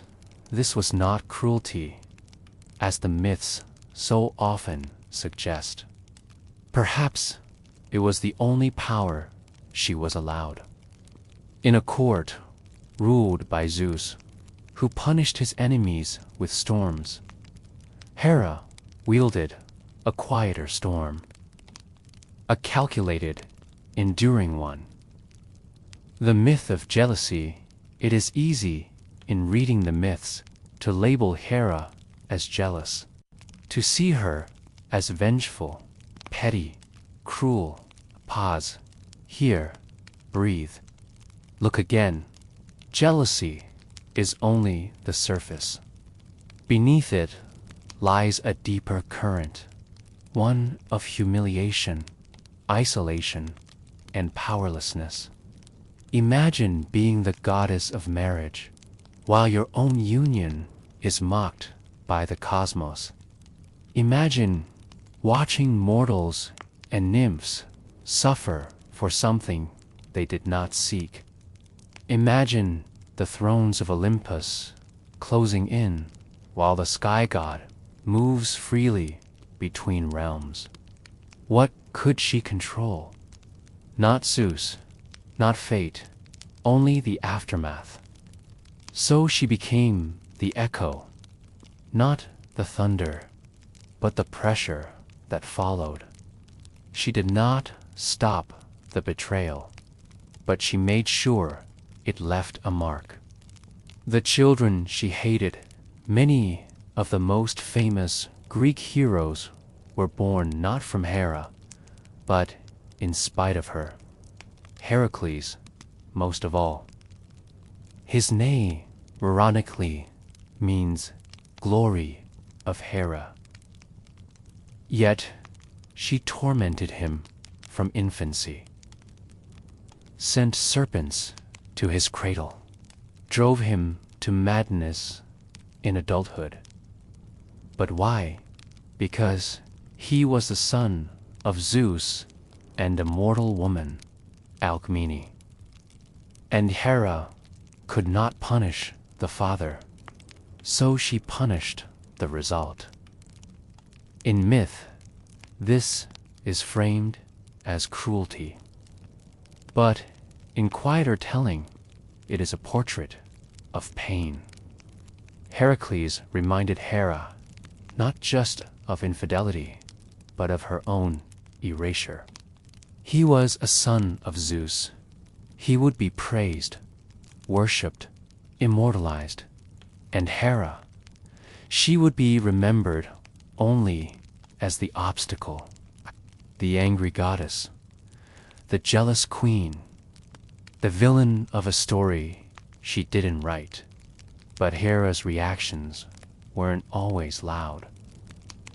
this was not cruelty, as the myths so often suggest. Perhaps it was the only power she was allowed. In a court ruled by Zeus, who punished his enemies with storms, Hera wielded a quieter storm, a calculated, enduring one. The myth of jealousy, it is easy in reading the myths to label Hera as jealous, to see her as vengeful, petty, cruel. Pause, hear, breathe. Look again. Jealousy is only the surface. Beneath it lies a deeper current, one of humiliation, isolation, and powerlessness. Imagine being the goddess of marriage, while your own union is mocked by the cosmos. Imagine watching mortals and nymphs suffer for something they did not seek. Imagine the thrones of Olympus closing in while the sky god moves freely between realms. What could she control? Not Zeus, not fate, only the aftermath. So she became the echo, not the thunder, but the pressure that followed. She did not stop the betrayal, but she made sure it left a mark. The children she hated, many of the most famous Greek heroes, were born not from Hera, but in spite of her. Heracles, most of all. His name, ironically, means glory of Hera. Yet she tormented him from infancy, sent serpents to his cradle, drove him to madness in adulthood. But why? Because he was the son of Zeus and a mortal woman, Alcmene. And Hera could not punish the father, so she punished the result. In myth, this is framed as cruelty. But In quieter telling, it is a portrait of pain. Heracles reminded Hera not just of infidelity, but of her own erasure. He was a son of Zeus. He would be praised, worshipped, immortalized. And Hera, she would be remembered only as the obstacle, the angry goddess, the jealous queen, the villain of a story she didn't write. But Hera's reactions weren't always loud.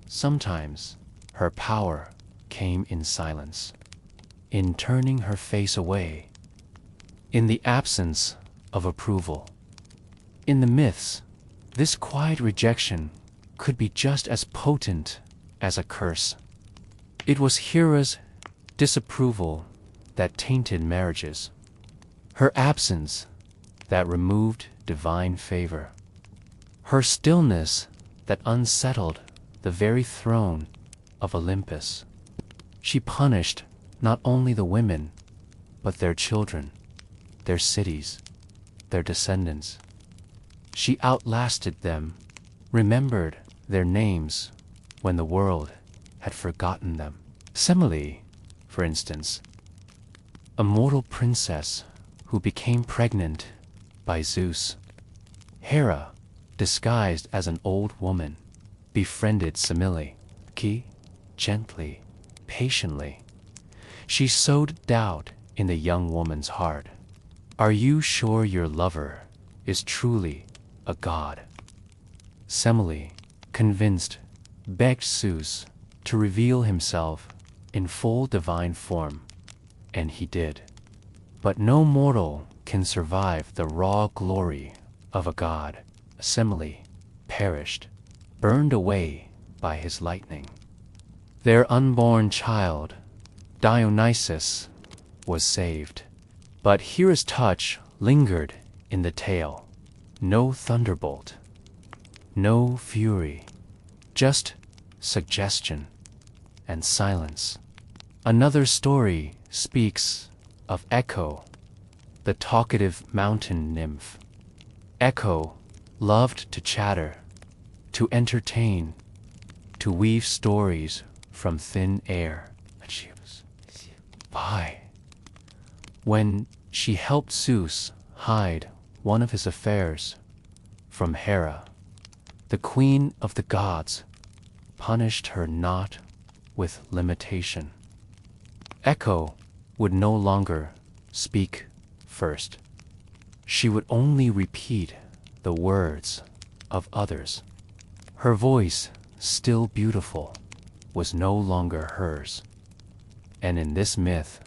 Sometimes her power came in silence, in turning her face away, in the absence of approval. In the myths, this quiet rejection could be just as potent as a curse. It was Hera's disapproval that tainted marriages, her absence that removed divine favor, her stillness that unsettled the very throne of Olympus. She punished not only the women, but their children, their cities, their descendants. She outlasted them, remembered their names when the world had forgotten them. Semele, for instance, a mortal princess who became pregnant by Zeus. Hera, disguised as an old woman, befriended Semele. Gently, patiently, she sowed doubt in the young woman's heart. Are you sure your lover is truly a god? Semele, convinced, begged Zeus to reveal himself in full divine form, and he did. But no mortal can survive the raw glory of a god. Semele perished, burned away by his lightning. Their unborn child, Dionysus, was saved. But Hera's touch lingered in the tale. No thunderbolt, no fury, just suggestion and silence. Another story speaks of Echo, the talkative mountain nymph. Echo loved to chatter, to entertain, to weave stories from thin air. When she helped Zeus hide one of his affairs from Hera, the queen of the gods punished her not with limitation. Echo would no longer speak first. She would only repeat the words of others. Her voice, still beautiful, was no longer hers. And in this myth,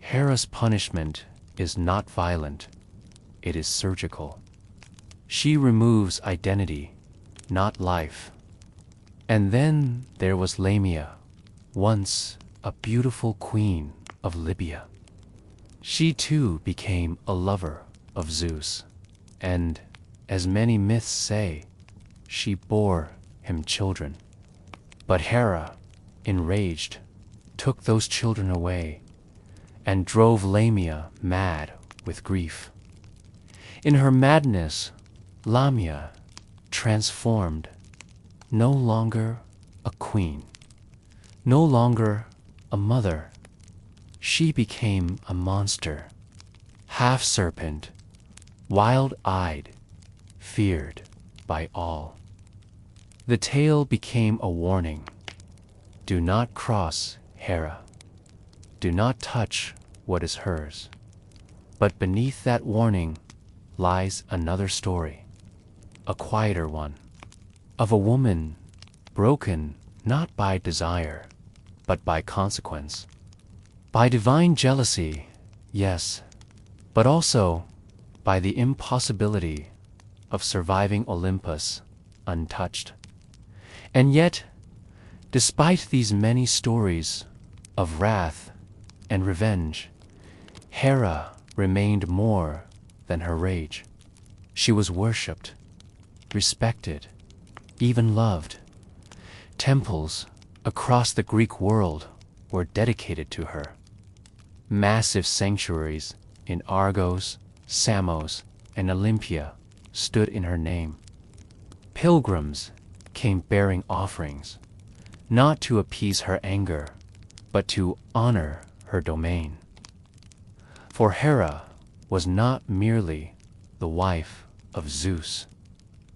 Hera's punishment is not violent, it is surgical. She removes identity, not life. And then there was Lamia, once a beautiful queen of Libya. She too became a lover of Zeus, and, as many myths say, she bore him children. But Hera, enraged, took those children away and drove Lamia mad with grief. In her madness, Lamia transformed, no longer a queen, no longer a mother. She became a monster, half serpent, wild-eyed, feared by all. The tale became a warning. Do not cross Hera. Do not touch what is hers. But beneath that warning lies another story, a quieter one, of a woman broken not by desire, but by consequence. By divine jealousy, yes, but also by the impossibility of surviving Olympus untouched. And yet, despite these many stories of wrath and revenge, Hera remained more than her rage. She was worshipped, respected, even loved. Temples across the Greek world were dedicated to her. Massive sanctuaries in Argos, Samos, and Olympia stood in her name. Pilgrims came bearing offerings, not to appease her anger, but to honor her domain. For Hera was not merely the wife of Zeus.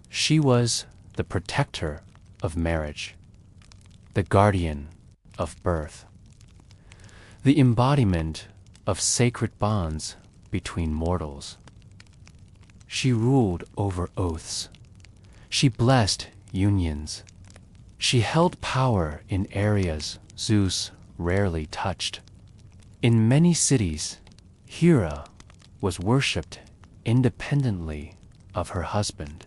She was the protector of marriage, the guardian of birth, the embodiment of sacred bonds between mortals. She ruled over oaths. She blessed unions. She held power in areas Zeus rarely touched. In many cities, Hera was worshipped independently of her husband.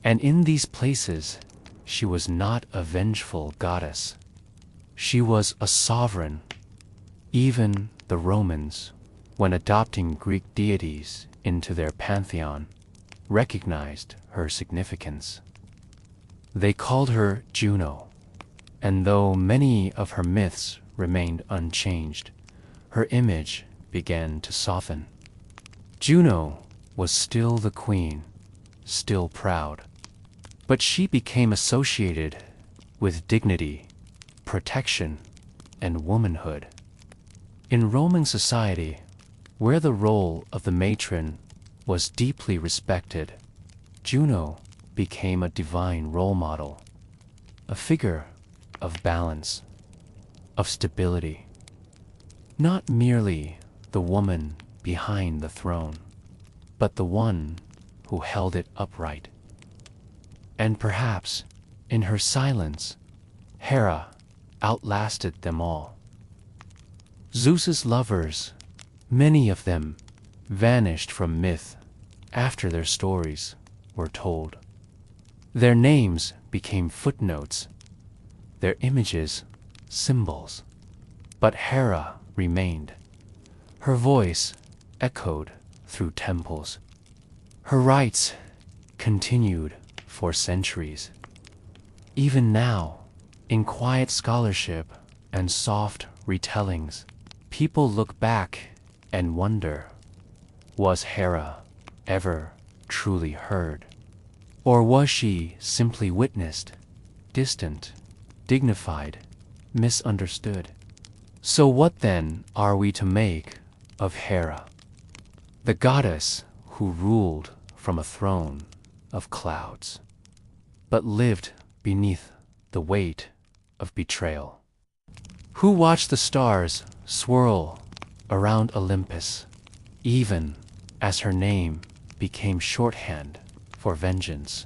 And in these places, she was not a vengeful goddess. She was a sovereign. Even the Romans, when adopting Greek deities into their pantheon, recognized her significance. They called her Juno, and though many of her myths remained unchanged, her image began to soften. Juno was still the queen, still proud, but she became associated with dignity, protection, and womanhood. In Roman society, where the role of the matron was deeply respected, Juno became a divine role model, a figure of balance, of stability. Not merely the woman behind the throne, but the one who held it upright. And perhaps, in her silence, Hera outlasted them all. Zeus's lovers, many of them, vanished from myth after their stories were told. Their names became footnotes, their images symbols. But Hera remained. Her voice echoed through temples. Her rites continued for centuries. Even now, in quiet scholarship and soft retellings, people look back and wonder, was Hera ever truly heard? Or was she simply witnessed, distant, dignified, misunderstood? So what then are we to make of Hera, the goddess who ruled from a throne of clouds, but lived beneath the weight of betrayal? Who watched the stars swirl around Olympus, even as her name became shorthand for vengeance?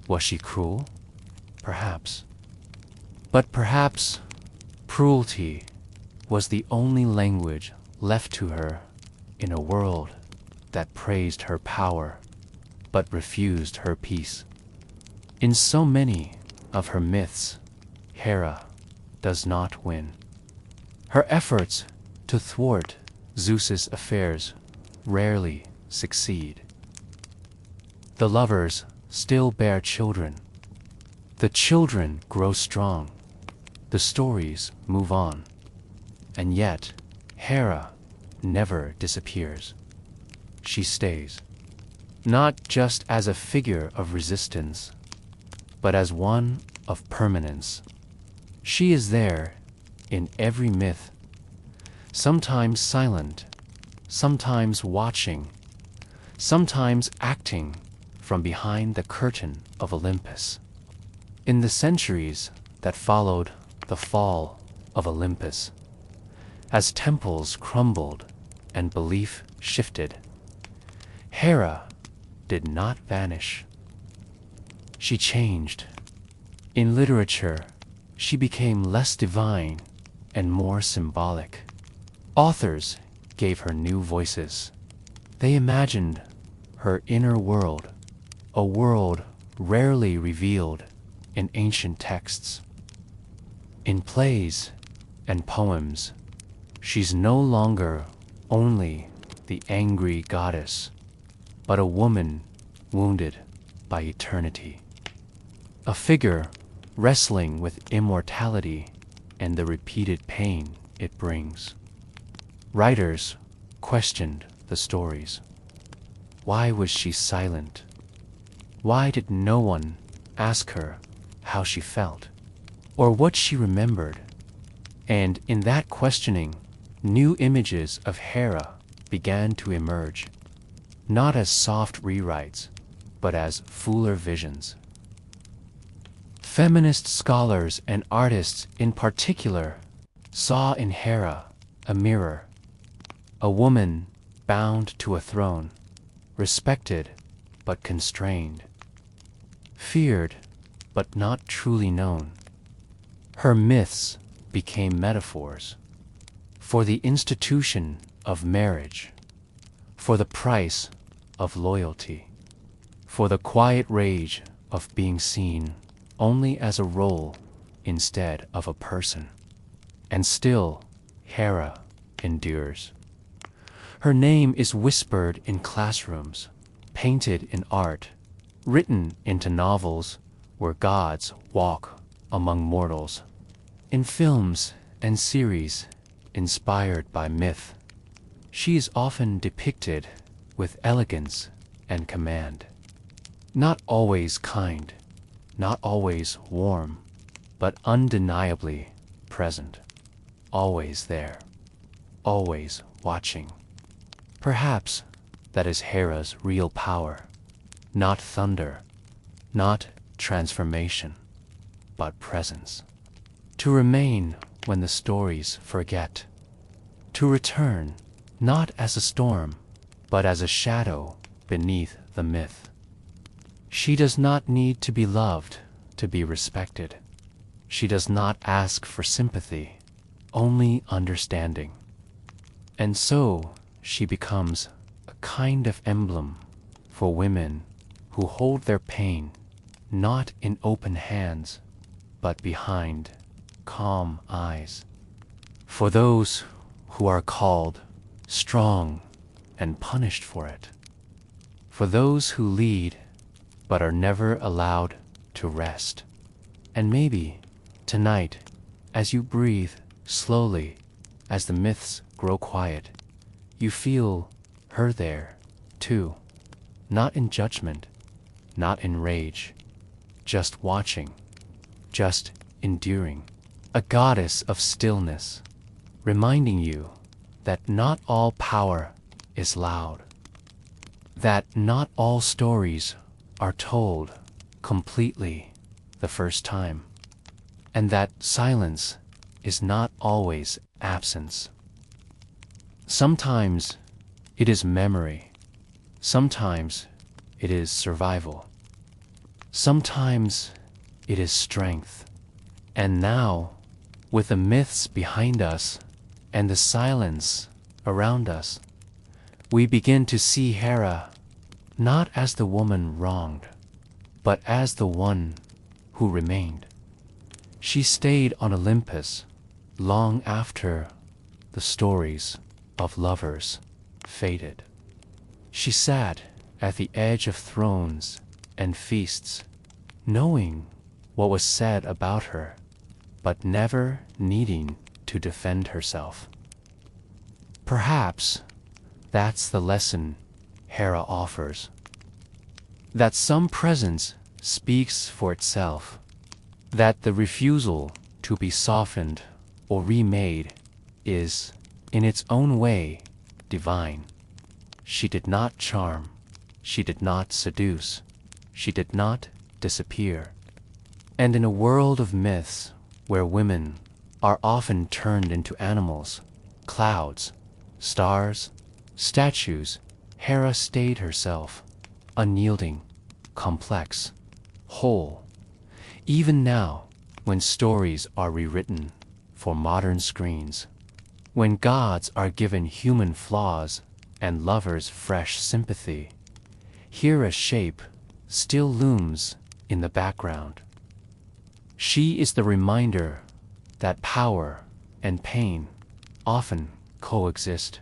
Was she cruel? Perhaps. But perhaps cruelty was the only language left to her in a world that praised her power but refused her peace. In so many of her myths, Hera does not win. Her efforts to thwart Zeus's affairs rarely succeed. The lovers still bear children. The children grow strong. The stories move on. And yet, Hera never disappears. She stays, not just as a figure of resistance, but as one of permanence. She is there in every myth, sometimes silent, sometimes watching, sometimes acting from behind the curtain of Olympus. In the centuries that followed the fall of Olympus, as temples crumbled and belief shifted, Hera did not vanish. She changed. In literature, she became less divine and more symbolic. Authors gave her new voices. They imagined her inner world, a world rarely revealed in ancient texts. In plays and poems, she's no longer only the angry goddess, but a woman wounded by eternity. A figure wrestling with immortality and the repeated pain it brings. Writers questioned the stories. Why was she silent? Why did no one ask her how she felt, or what she remembered? And in that questioning, new images of Hera began to emerge, not as soft rewrites, but as fuller visions. Feminist scholars and artists in particular saw in Hera a mirror, a woman bound to a throne, respected but constrained, feared but not truly known. Her myths became metaphors for the institution of marriage, for the price of loyalty, for the quiet rage of being seen only as a role instead of a person. And still, Hera endures. Her name is whispered in classrooms, painted in art, written into novels where gods walk among mortals, in films and series inspired by myth. She is often depicted with elegance and command. Not always kind, not always warm, but undeniably present, always there, always watching. Perhaps that is Hera's real power, not thunder, not transformation, but presence. To remain when the stories forget, to return not as a storm, but as a shadow beneath the myth. She does not need to be loved to be respected. She does not ask for sympathy, only understanding. And so she becomes a kind of emblem for women who hold their pain not in open hands, but behind calm eyes. For those who are called strong and punished for it. For those who lead but are never allowed to rest. And maybe tonight, as you breathe slowly, as the myths grow quiet, you feel her there, too. Not in judgment, not in rage, just watching, just enduring. A goddess of stillness, reminding you that not all power is loud, that not all stories are told completely the first time, and that silence is not always absence. Sometimes it is memory, sometimes it is survival, sometimes it is strength. And now, with the myths behind us and the silence around us, we begin to see Hera not as the woman wronged, but as the one who remained. She stayed on Olympus long after the stories of lovers faded. She sat at the edge of thrones and feasts, knowing what was said about her, but never needing to defend herself. Perhaps that's the lesson Hera offers. That some presence speaks for itself, that the refusal to be softened or remade is, in its own way, divine. She did not charm, she did not seduce, she did not disappear. And in a world of myths, where women are often turned into animals, clouds, stars, statues, Hera stayed herself, unyielding, complex, whole. Even now, when stories are rewritten for modern screens, when gods are given human flaws and lovers fresh sympathy, Hera's shape still looms in the background. She is the reminder that power and pain often coexist,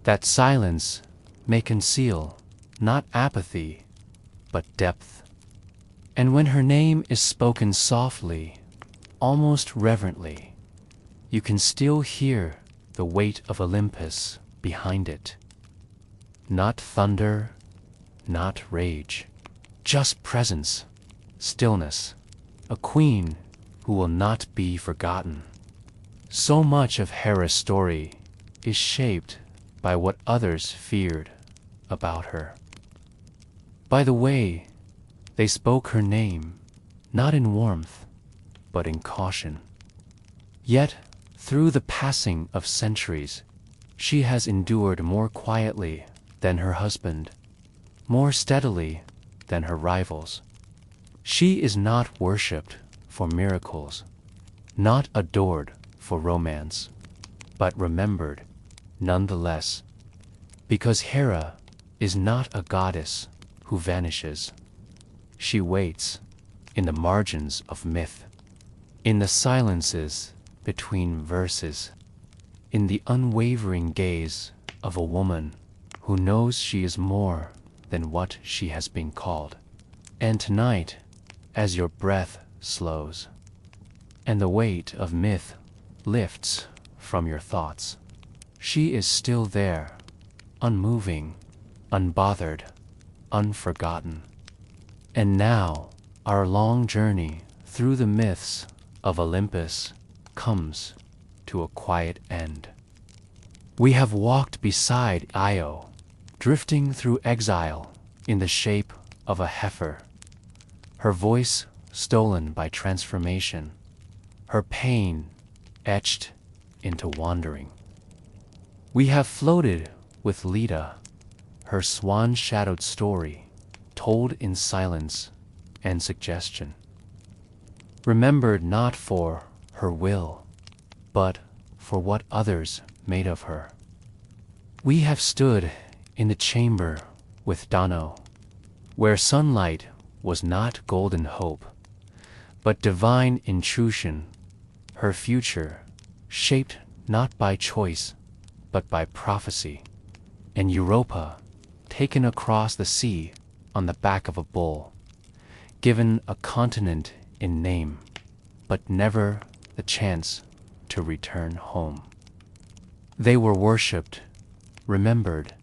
that silence may conceal not apathy, but depth. And when her name is spoken softly, almost reverently, you can still hear the weight of Olympus behind it. Not thunder, not rage, just presence, stillness, a queen who will not be forgotten. So much of Hera's story is shaped by what others feared about her. By the way they spoke her name, not in warmth, but in caution. Yet, through the passing of centuries, she has endured more quietly than her husband, more steadily than her rivals. She is not worshipped for miracles, not adored for romance, but remembered nonetheless, because Hera is not a goddess who vanishes. She waits in the margins of myth, in the silences between verses, in the unwavering gaze of a woman who knows she is more than what she has been called. And tonight, as your breath slows, and the weight of myth lifts from your thoughts, she is still there, unmoving, unbothered, unforgotten. And now, our long journey through the myths of Olympus comes to a quiet end. We have walked beside Io, drifting through exile in the shape of a heifer, her voice stolen by transformation, her pain etched into wandering. We have floated with Leda, her swan-shadowed story told in silence and suggestion, remembered not for her will, but for what others made of her. We have stood in the chamber with Danaë, where sunlight was not golden hope, but divine intrusion, her future shaped not by choice, but by prophecy, and Europa taken across the sea on the back of a bull, given a continent in name, but never the chance to return home. They were worshipped, remembered,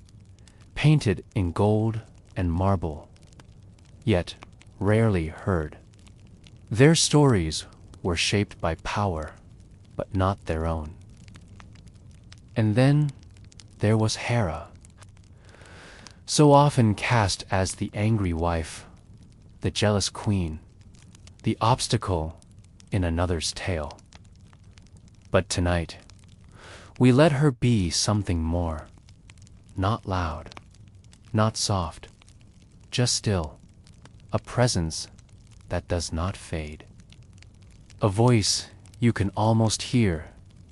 painted in gold and marble, yet rarely heard. Their stories were shaped by power, but not their own. And then there was Hera, so often cast as the angry wife, the jealous queen, the obstacle in another's tale. But tonight, we let her be something more, not loud, not soft, just still, a presence that does not fade. A voice you can almost hear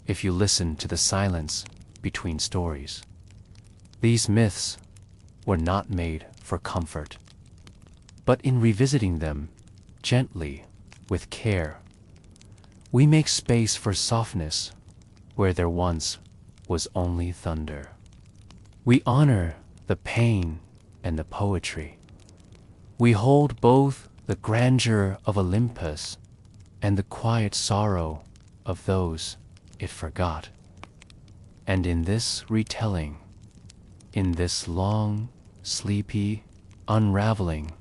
if you listen to the silence between stories. These myths were not made for comfort, but in revisiting them gently, with care, we make space for softness where there once was only thunder. We honor the pain and the poetry. We hold both the grandeur of Olympus and the quiet sorrow of those it forgot. And in this retelling, in this long, sleepy unraveling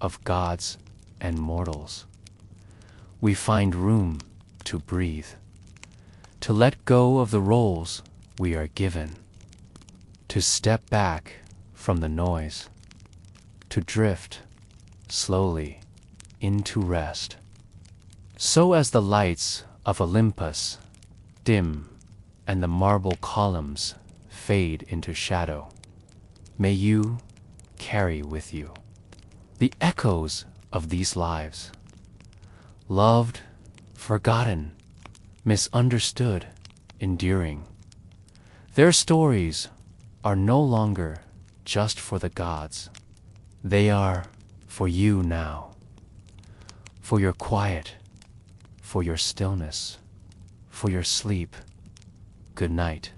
of gods and mortals, we find room to breathe, to let go of the roles we are given, to step back from the noise, to drift slowly into rest. So as the lights of Olympus dim and the marble columns fade into shadow, may you carry with you the echoes of these lives, loved, forgotten, misunderstood, enduring. Their stories are no longer just for the gods. They are for you now, for your quiet, for your stillness, for your sleep. Good night.